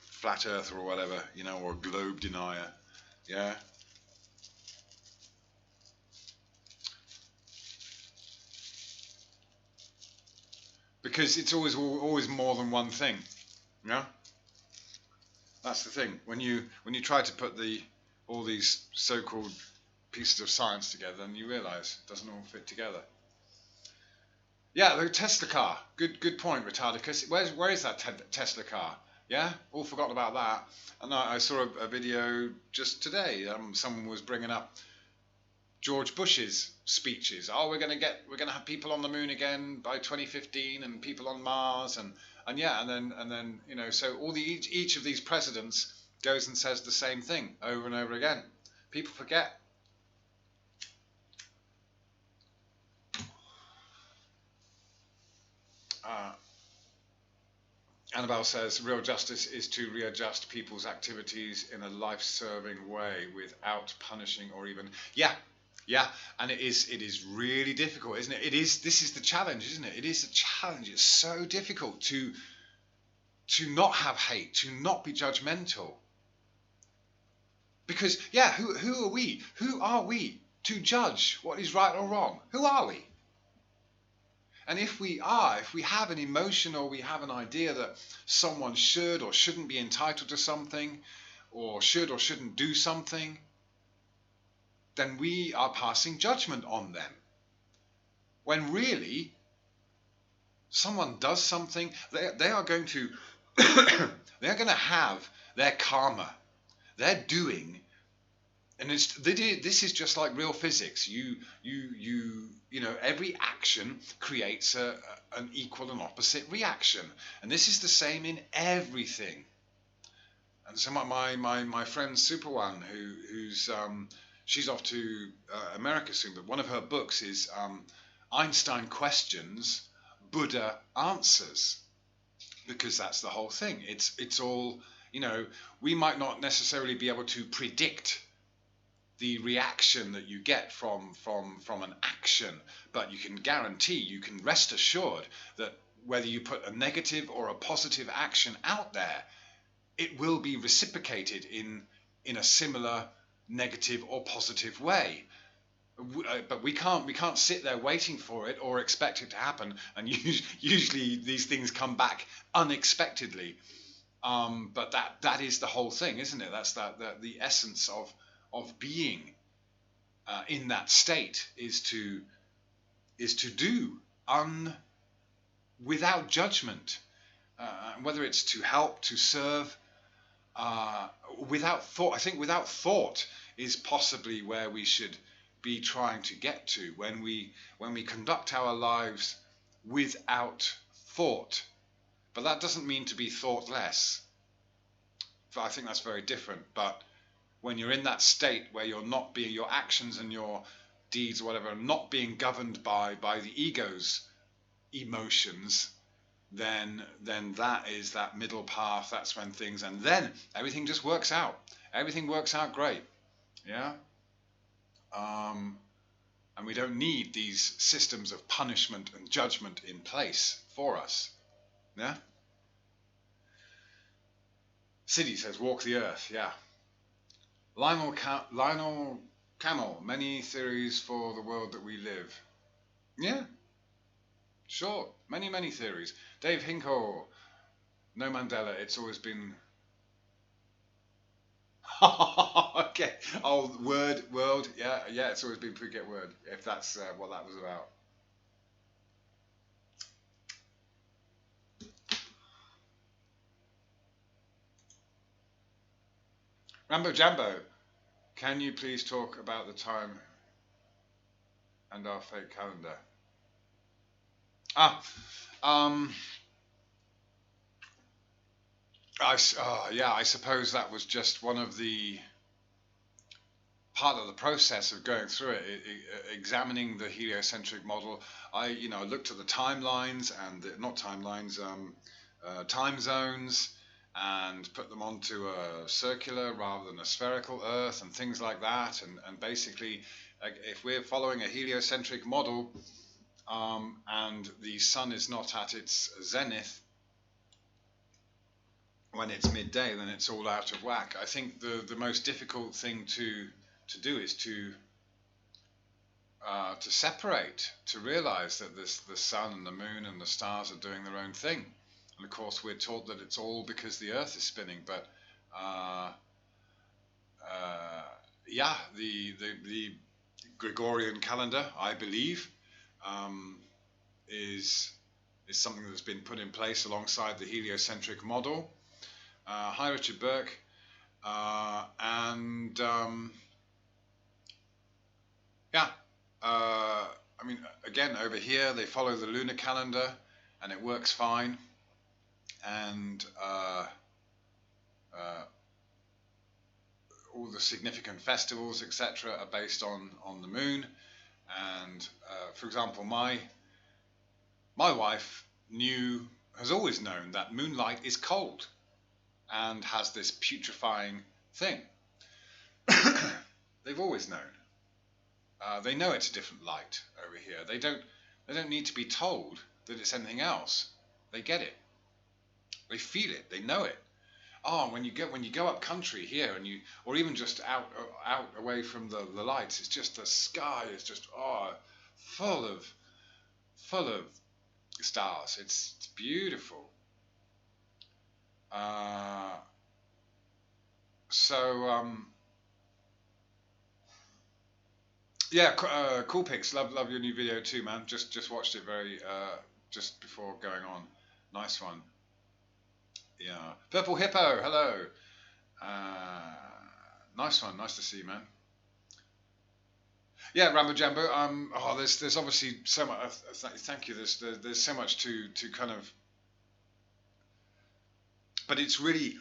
flat earther or whatever, or a globe denier. Yeah. Because it's always more than one thing. Yeah. That's the thing. When you try to put all these so-called pieces of science together, then you realise it doesn't all fit together. Yeah, the Tesla car. Good point, Retardicus. Where is that Tesla car? Yeah, all forgotten about that. And I saw a video just today. Someone was bringing up George Bush's speeches. Oh, we're gonna have people on the moon again by 2015, and people on Mars, and then so each of these presidents goes and says the same thing over and over again. People forget. Annabelle says, real justice is to readjust people's activities in a life-serving way without punishing or even... Yeah, and it is really difficult, isn't it? This is the challenge, isn't it? It is a challenge. It's so difficult to not have hate, to not be judgmental. Because, who are we? Who are we to judge what is right or wrong? Who are we? And if we have an emotion, or we have an idea that someone should or shouldn't be entitled to something, or should or shouldn't do something, then we are passing judgment on them. When really, someone does something, they are going to they're going to have their karma. They're doing. And this is just like real physics. Every action creates an equal and opposite reaction, and this is the same in everything. And so my friend Superwan, who's she's off to America soon, but one of her books is Einstein Questions, Buddha Answers, because that's the whole thing. It's all we might not necessarily be able to predict the reaction that you get from an action, but you can rest assured that whether you put a negative or a positive action out there, it will be reciprocated in a similar negative or positive way. But we can't sit there waiting for it or expect it to happen, and usually these things come back unexpectedly. But that is the whole thing, isn't it? That's the essence of being in that state is to do without judgment, whether it's to help, to serve, without thought. I think without thought is possibly where we should be trying to get to when we conduct our lives without thought. But that doesn't mean to be thoughtless. I think that's very different. But when you're in that state where you're not being, your actions and your deeds or whatever are not being governed by the ego's emotions, then that is that middle path. That's when things, and then everything just works out. Everything works out great. Yeah. And we don't need these systems of punishment and judgment in place for us. Yeah. City says, walk the earth. Yeah. Lionel Camel, many theories for the world that we live. Yeah, sure, many theories. Dave Hinkle, no Mandela, it's always been... Okay, oh, world, yeah, it's always been Phuket word, if that's what that was about. Rambo Jambo, can you please talk about the time and our fake calendar? I suppose that was just one of the part of the process of going through it, examining the heliocentric model. I looked at the timelines and not timelines, time zones, and put them onto a circular rather than a spherical Earth and things like that. And basically, if we're following a heliocentric model, and the sun is not at its zenith when it's midday, then it's all out of whack. I think the most difficult thing to do is to separate, to realize that the sun and the moon and the stars are doing their own thing. And of course, we're taught that it's all because the Earth is spinning. But the Gregorian calendar, I believe, is something that's been put in place alongside the heliocentric model. Hi, Richard Burke, and I mean, again, over here they follow the lunar calendar, and it works fine. And all the significant festivals, etc., are based on the moon. And for example, my wife has always known that moonlight is cold and has this putrefying thing. They've always known. They know it's a different light over here. They don't need to be told that it's anything else. They get it. They feel it. They know it. Oh, when you go up country here, or even just out away from the lights, it's just the sky is just full of stars. It's beautiful. Cool pics. Love your new video too, man. Just watched it just before going on. Nice one. Yeah, Purple Hippo. Hello. Nice one. Nice to see you, man. Yeah, Rambo Jambo. There's obviously so much. Thank you. There's so much to kind of, but it's really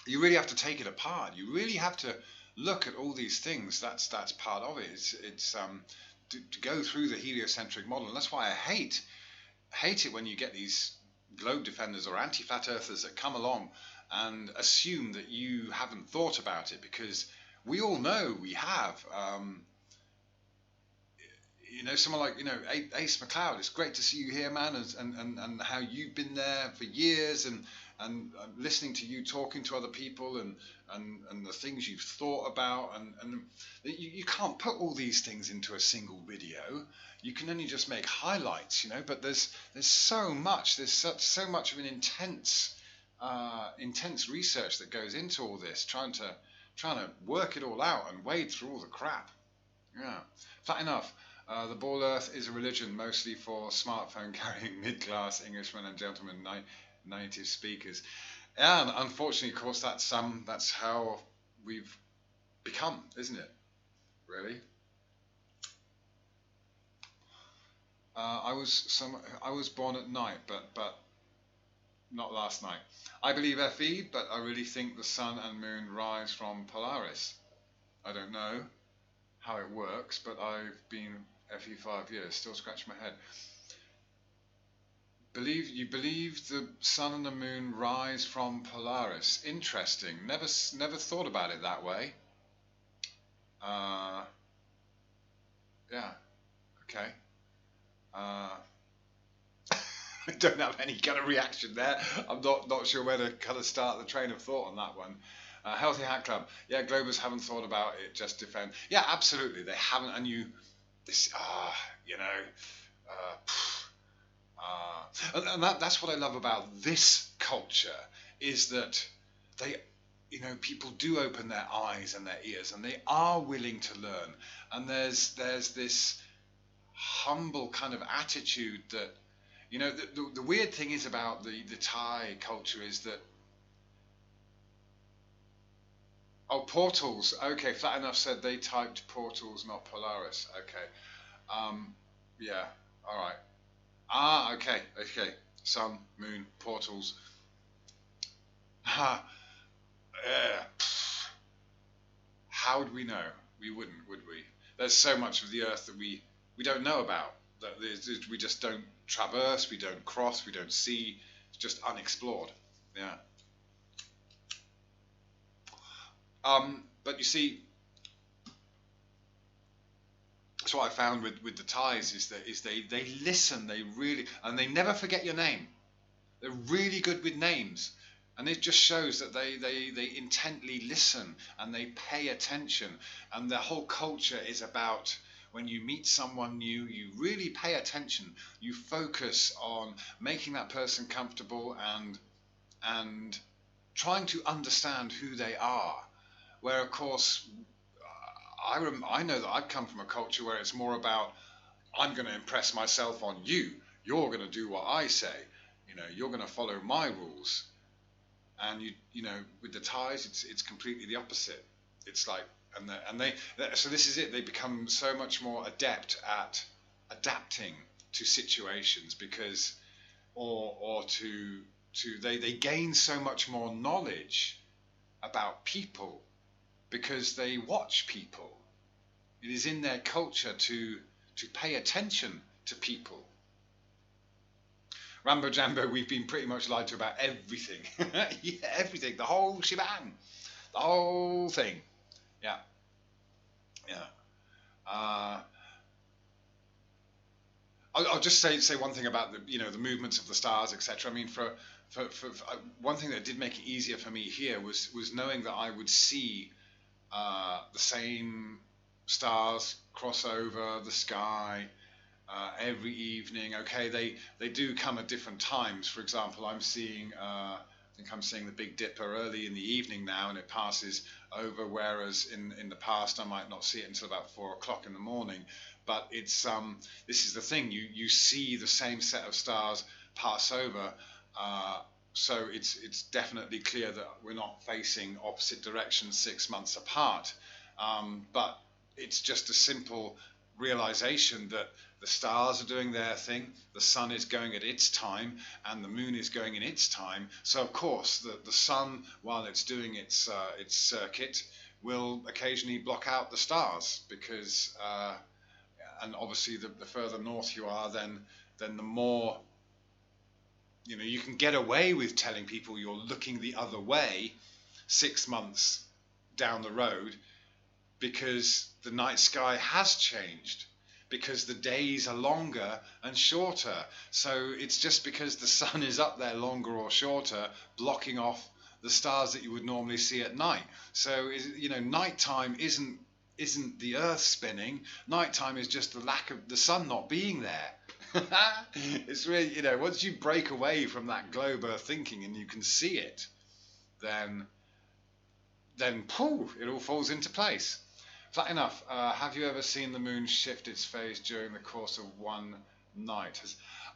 you really have to take it apart. You really have to look at all these things. That's part of it. It's to go through the heliocentric model, and that's why I hate it when you get these globe defenders or anti-flat earthers that come along and assume that you haven't thought about it, because we all know we have. Someone like Ace McLeod. It's great to see you here, man, and how you've been there for years, and listening to you talking to other people and the things you've thought about, and you can't put all these things into a single video. You can only just make highlights, But there's so much. There's so much of an intense research that goes into all this, trying to work it all out and wade through all the crap. Yeah, flat enough. The Ball Earth is a religion mostly for smartphone carrying mid-class Englishmen and gentlemen, native speakers. And unfortunately, of course, that's how we've become, isn't it? Really. I was born at night, but not last night. I believe FE, but I really think the sun and moon rise from Polaris. I don't know how it works, but I've been FE 5 years, still scratch my head. You believe the sun and the moon rise from Polaris? Interesting. Never thought about it that way. Yeah. Okay. I don't have any kind of reaction there. I'm not sure where to kind of start the train of thought on that one. Healthy Hat Club. Yeah, Globers haven't thought about it. Just defend. Yeah, absolutely, they haven't. And you know, and that's what I love about this culture is that they, people do open their eyes and their ears, and they are willing to learn. And there's this humble kind of attitude that, the weird thing is about the Thai culture is that, oh, portals. Okay, Flat Enough said they typed portals, not Polaris. Okay. Yeah. All right. Ah, okay. Okay. Sun, moon, portals. Ha. Yeah. How would we know? We wouldn't, would we? There's so much of the Earth that we don't know about. That we just don't traverse. We don't cross. We don't see. It's just unexplored. Yeah. But you see, that's what I found with the Thais is they listen, they really, and they never forget your name. They're really good with names, and it just shows that they intently listen and they pay attention, and their whole culture is about when you meet someone new, you really pay attention. You focus on making that person comfortable and trying to understand who they are. Where of course I know that I've come from a culture where it's more about I'm going to impress myself on you. You're going to do what I say. You're going to follow my rules. And with the Thais, it's completely the opposite. It's like, so this is it. They become so much more adept at adapting to situations because, they gain so much more knowledge about people because they watch people. It is in their culture to pay attention to people. Rambo Jambo, we've been pretty much lied to about everything. Yeah, everything, the whole shebang, the whole thing. Yeah, yeah. I'll just say one thing about the movements of the stars, etc. I mean, for one thing that did make it easier for me here was knowing that I would see the same stars cross over the sky every evening. Okay, they do come at different times. For example, I think I'm seeing the Big Dipper early in the evening now, and it passes over. Whereas in the past, I might not see it until about 4 o'clock in the morning. But it's this is the thing. You see the same set of stars pass over. So it's definitely clear that we're not facing opposite directions 6 months apart. But it's just a simple realization that the stars are doing their thing, the sun is going at its time, and the moon is going in its time. So of course the sun, while it's doing its circuit, will occasionally block out the stars because, and obviously the further north you are, then the more you can get away with telling people you're looking the other way 6 months down the road because the night sky has changed, because the days are longer and shorter. So it's just because the sun is up there longer or shorter, blocking off the stars that you would normally see at night. So nighttime isn't the Earth spinning. Nighttime is just the lack of the sun not being there. It's really, once you break away from that globe Earth thinking and you can see it, then poof, it all falls into place. Flat Enough, have you ever seen the moon shift its phase during the course of one night?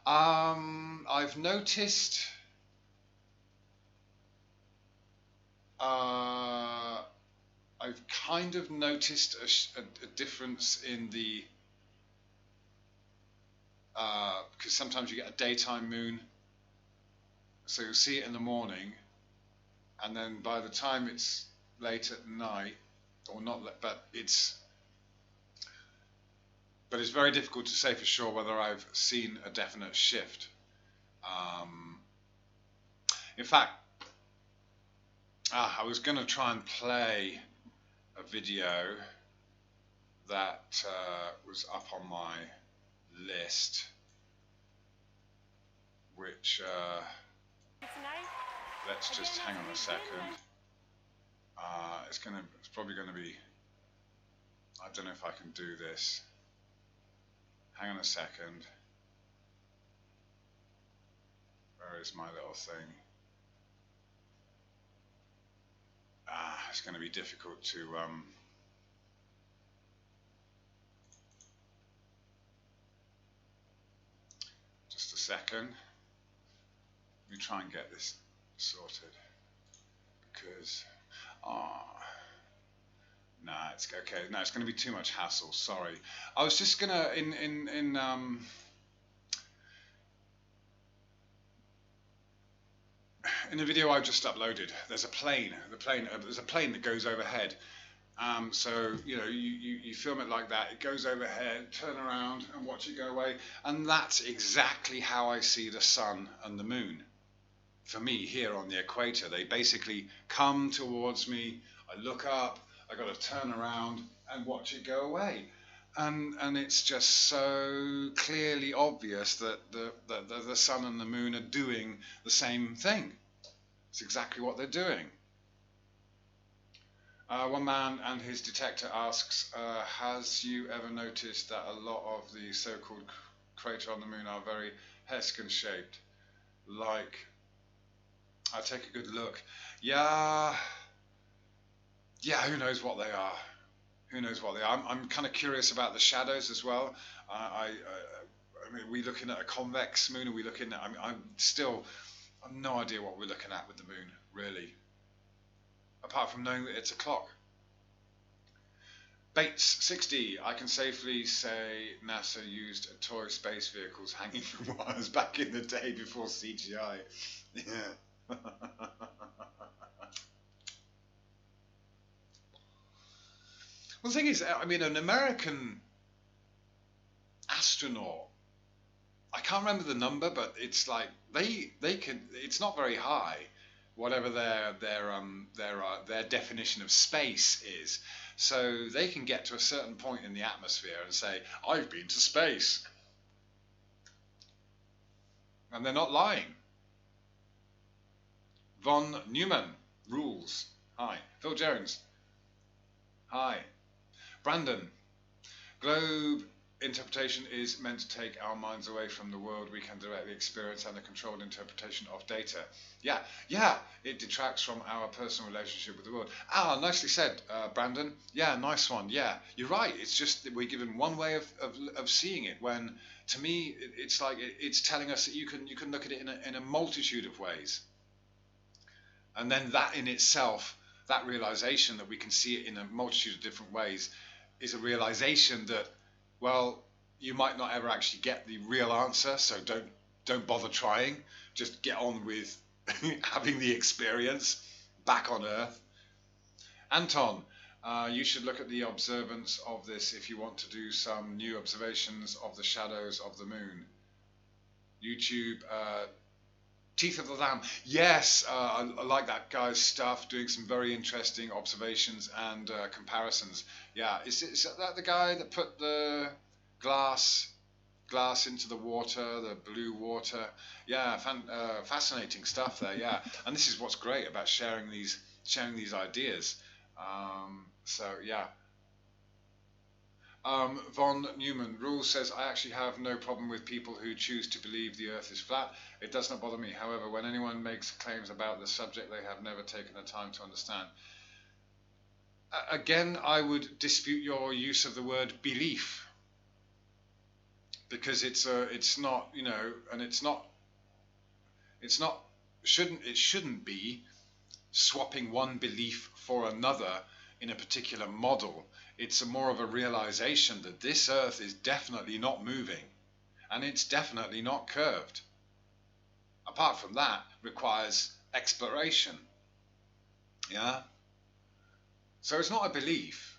I've noticed. I've kind of noticed a difference in the. Because sometimes you get a daytime moon, so you'll see it in the morning, and then by the time it's late at night, or not, but it's very difficult to say for sure whether I've seen a definite shift. In fact, I was going to try and play a video that was up on my list, which let's just hang on a second. It's probably gonna be. I don't know if I can do this. Hang on a second. Where is my little thing? It's going to be difficult to just a second. Let me try and get this sorted because nah, it's okay. No, it's going to be too much hassle. Sorry. I was just gonna in the video I've just uploaded. There's a plane. There's a plane that goes overhead. So you film it like that. It goes overhead, turn around and watch it go away, and that's exactly how I see the sun and the moon. For me, here on the equator, they basically come towards me. I look up. I got to turn around and watch it go away, and it's just so clearly obvious that the sun and the moon are doing the same thing. It's exactly what they're doing. One man and his detector asks, has you ever noticed that a lot of the so-called crater on the moon are very hexagon shaped? Like, I take a good look. Yeah, who knows what they are? Who knows what they are? I'm kind of curious about the shadows as well. I mean, are we looking at a convex moon? Are we looking at? I've no idea what we're looking at with the moon, really. Apart from knowing that it's a clock. Bates 60. I can safely say NASA used toy space vehicles hanging from wires back in the day before CGI. Yeah. Well, the thing is, I mean, an American astronaut, I can't remember the number, but it's like they can. It's not very high, whatever their definition of space is. So they can get to a certain point in the atmosphere and say, "I've been to space," and they're not lying. Von Neumann rules. Hi. Phil Jones. Hi. Brandon. Globe interpretation is meant to take our minds away from the world we can directly experience and the controlled interpretation of data. Yeah, it detracts from our personal relationship with the world. Nicely said, Brandon. Yeah, nice one. Yeah, you're right. It's just that we're given one way of seeing it, when to me it's like it's telling us that you can look at it in a multitude of ways. And then that in itself, that realization that we can see it in a multitude of different ways, is a realization that, well, you might not ever actually get the real answer, so don't bother trying. Just get on with having the experience back on Earth. Anton, you should look at the observance of this if you want to do some new observations of the shadows of the moon. YouTube, Teeth of the Lamb. Yes, I like that guy's stuff, doing some very interesting observations and comparisons. Yeah, is that the guy that put the glass into the water, the blue water? Yeah, fascinating stuff there. Yeah, and this is what's great about sharing these ideas. So yeah. Von Neumann Rules says, I actually have no problem with people who choose to believe the earth is flat. It does not bother me. However, when anyone makes claims about the subject they have never taken the time to understand. Again, I would dispute your use of the word belief, because it shouldn't be swapping one belief for another in a particular model. It's more of a realization that this earth is definitely not moving, and it's definitely not curved. Apart from that, requires exploration. Yeah? So it's not a belief,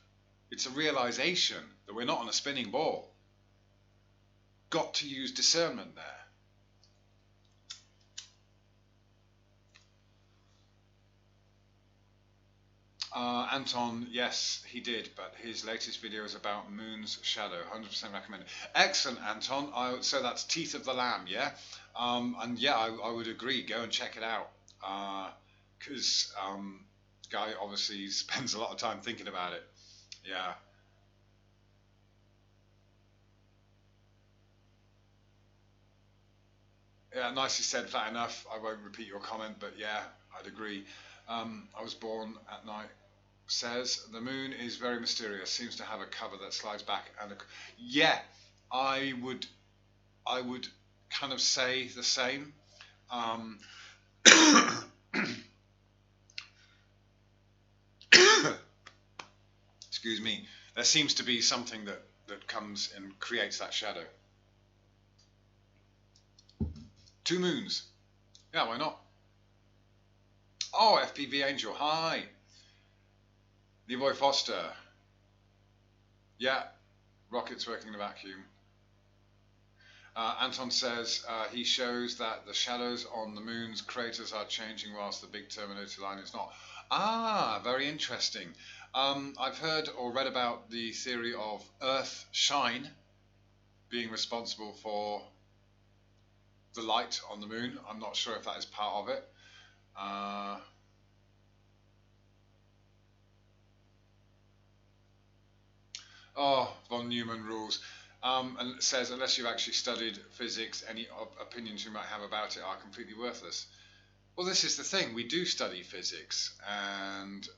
it's a realization that we're not on a spinning ball. Got to use discernment there. Anton, yes, he did, but his latest video is about Moon's shadow. 100% recommended. Excellent, Anton. So that's Teeth of the Lamb, yeah? And yeah, I would agree. Go and check it out. Because Guy obviously spends a lot of time thinking about it. Yeah. Yeah, nicely said, fat enough. I won't repeat your comment, but yeah, I'd agree. I was born at night. Says the moon is very mysterious. Seems to have a cover that slides back, and yeah, I would, I would kind of say the same. Um, excuse me. There seems to be something that comes and creates that shadow. Two moons. Yeah, why not? Oh, FPV Angel. Hi. Leroy Foster. Yeah, rockets working in a vacuum. Anton says he shows that the shadows on the moon's craters are changing whilst the big Terminator line is not. Ah, very interesting. I've heard or read about the theory of Earth shine being responsible for the light on the moon. I'm not sure if that is part of it. Oh, von Neumann rules. And it says, unless you've actually studied physics, any opinions you might have about it are completely worthless. Well, this is the thing. We do study physics, and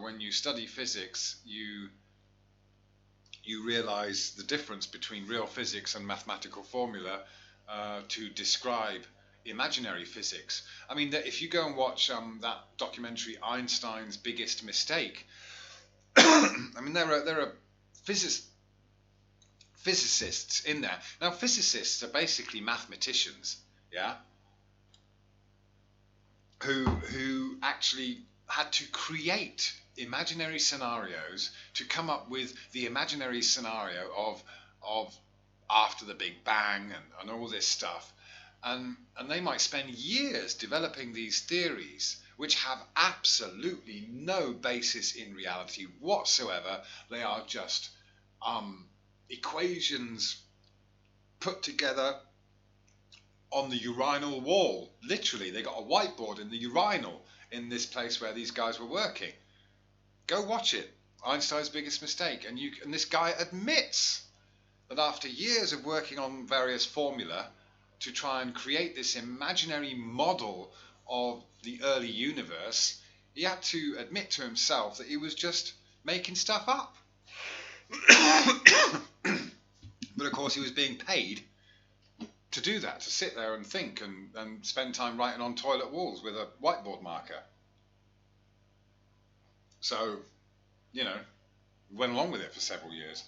when you study physics, you realize the difference between real physics and mathematical formula to describe imaginary physics. I mean, if you go and watch that documentary, Einstein's Biggest Mistake, I mean, there are physicists in there. Now, physicists are basically mathematicians, yeah, who actually had to create imaginary scenarios to come up with the imaginary scenario of after the Big Bang and all this stuff. And they might spend years developing these theories which have absolutely no basis in reality whatsoever. They are just equations put together on the urinal wall. Literally, they got a whiteboard in the urinal in this place where these guys were working. Go watch it. Einstein's Biggest Mistake. And this guy admits that after years of working on various formula to try and create this imaginary model of the early universe, he had to admit to himself that he was just making stuff up. But of course he was being paid to do that, to sit there and think and spend time writing on toilet walls with a whiteboard marker. So, went along with it for several years.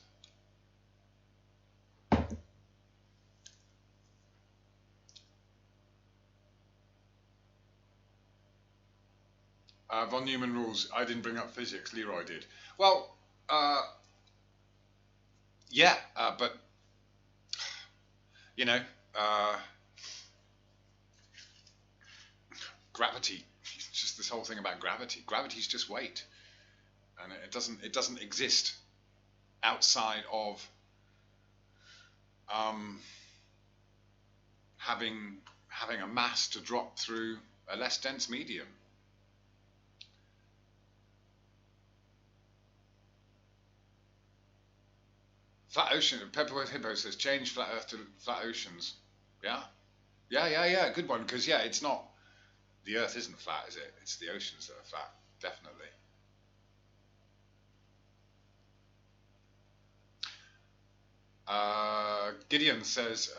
Von Neumann rules. I didn't bring up physics. Leroy did. Well, yeah, but gravity. Just this whole thing about gravity. Gravity's just weight, and it doesn't exist outside of having a mass to drop through a less dense medium. Flat ocean. Pepperwood Hippo says change flat Earth to flat oceans. Yeah, yeah. Good one, because yeah, it's not. The Earth isn't flat, is it? It's the oceans that are flat, definitely. Gideon says,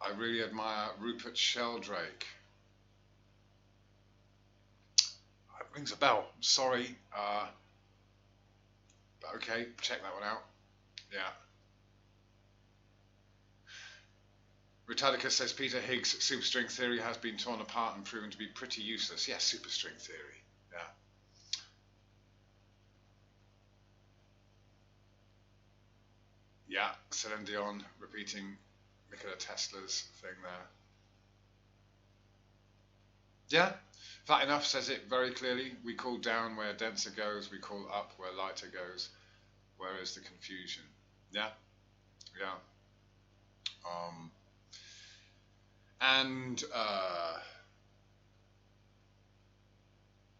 I really admire Rupert Sheldrake. It rings a bell. Sorry. But okay, check that one out. Yeah. Britannica says Peter Higgs' superstring theory has been torn apart and proven to be pretty useless. Yes, superstring theory. Yeah. Yeah, Celine Dion repeating Nikola Tesla's thing there. Yeah, Fat Enough says it very clearly. We call down where denser goes, we call up where lighter goes. Where is the confusion? Yeah, yeah. And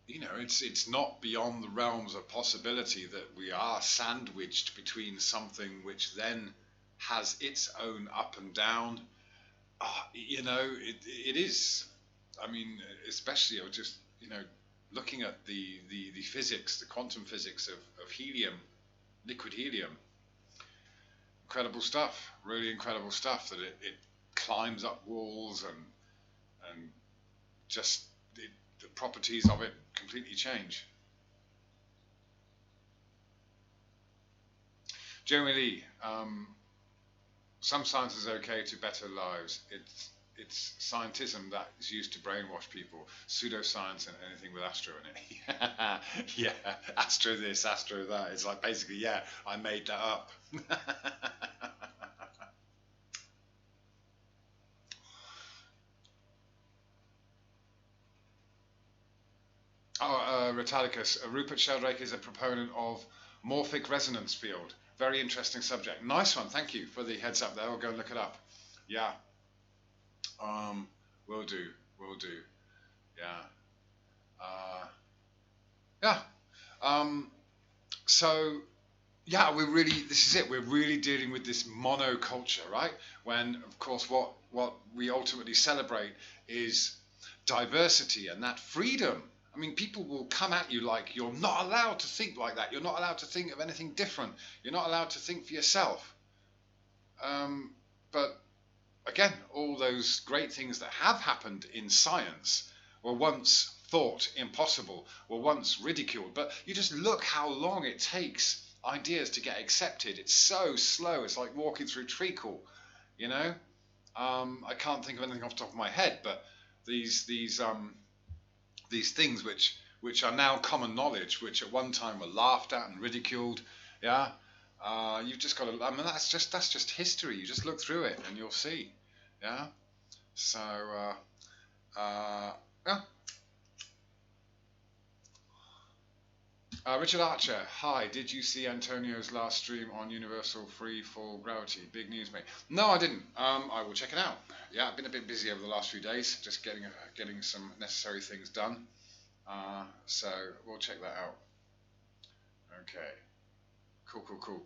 it's not beyond the realms of possibility that we are sandwiched between something which then has its own up and down. It is. I mean, especially just looking at the physics, the quantum physics of helium, liquid helium. Incredible stuff, really incredible stuff. That it climbs up walls and just the properties of it completely change. Jeremy Lee, some science is okay to better lives. It's scientism that is used to brainwash people. Pseudoscience and anything with astro in it. Yeah, astro this, astro that. It's like basically, yeah, I made that up. Ritalicus. Rupert Sheldrake is a proponent of morphic resonance field. Very interesting subject. Nice one. Thank you for the heads up there. I'll go and look it up. Yeah. Will do. Will do. Yeah. Yeah. So, yeah, this is it. We're really dealing with this monoculture, right? When, of course, what we ultimately celebrate is diversity and that freedom. I mean, people will come at you like you're not allowed to think like that. You're not allowed to think of anything different. You're not allowed to think for yourself. But again, all those great things that have happened in science were once thought impossible, were once ridiculed. But you just look how long it takes ideas to get accepted. It's so slow. It's like walking through treacle, you know. I can't think of anything off the top of my head, but these things which are now common knowledge, which at one time were laughed at and ridiculed, yeah. You've just got to. I mean, that's just history. You just look through it and you'll see, yeah. So, yeah. Richard Archer, hi. Did you see Antonio's last stream on Universal Free Fall Gravity? Big news, mate. No, I didn't. I will check it out. Yeah, I've been a bit busy over the last few days, just getting some necessary things done. So we'll check that out. Okay. Cool.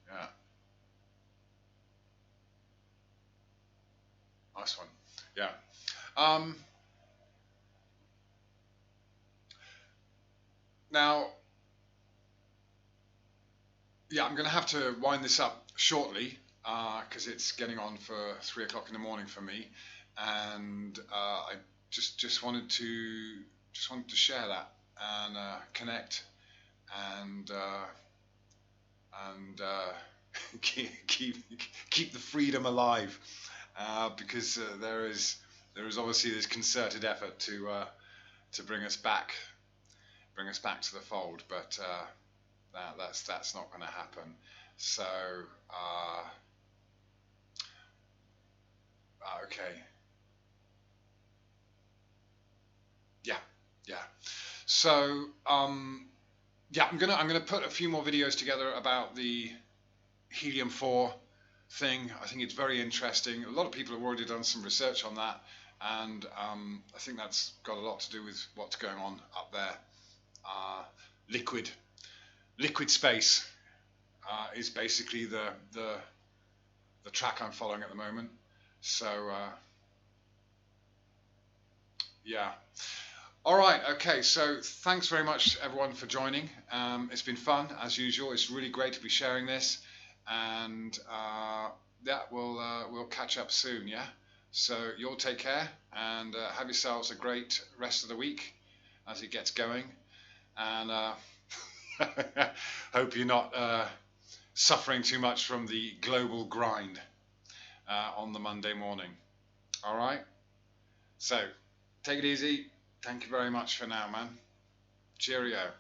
Yeah. Nice one. Yeah. Now, yeah, I'm going to have to wind this up shortly because it's getting on for 3 o'clock in the morning for me, and I just wanted to share that and connect and keep the freedom alive because there is obviously this concerted effort to bring us back to the fold, but that's not going to happen. So okay, yeah. So yeah, I'm gonna put a few more videos together about the helium-4 thing. I think it's very interesting. A lot of people have already done some research on that, and I think that's got a lot to do with what's going on up there. Liquid space is basically the track I'm following at the moment. So yeah. All right. Okay. So thanks very much, everyone, for joining. It's been fun as usual. It's really great to be sharing this, and yeah, we'll catch up soon. Yeah. So you'll take care and have yourselves a great rest of the week as it gets going, and hope you're not suffering too much from the global grind on the Monday morning. All right. So take it easy. Thank you very much for now, man. Cheerio.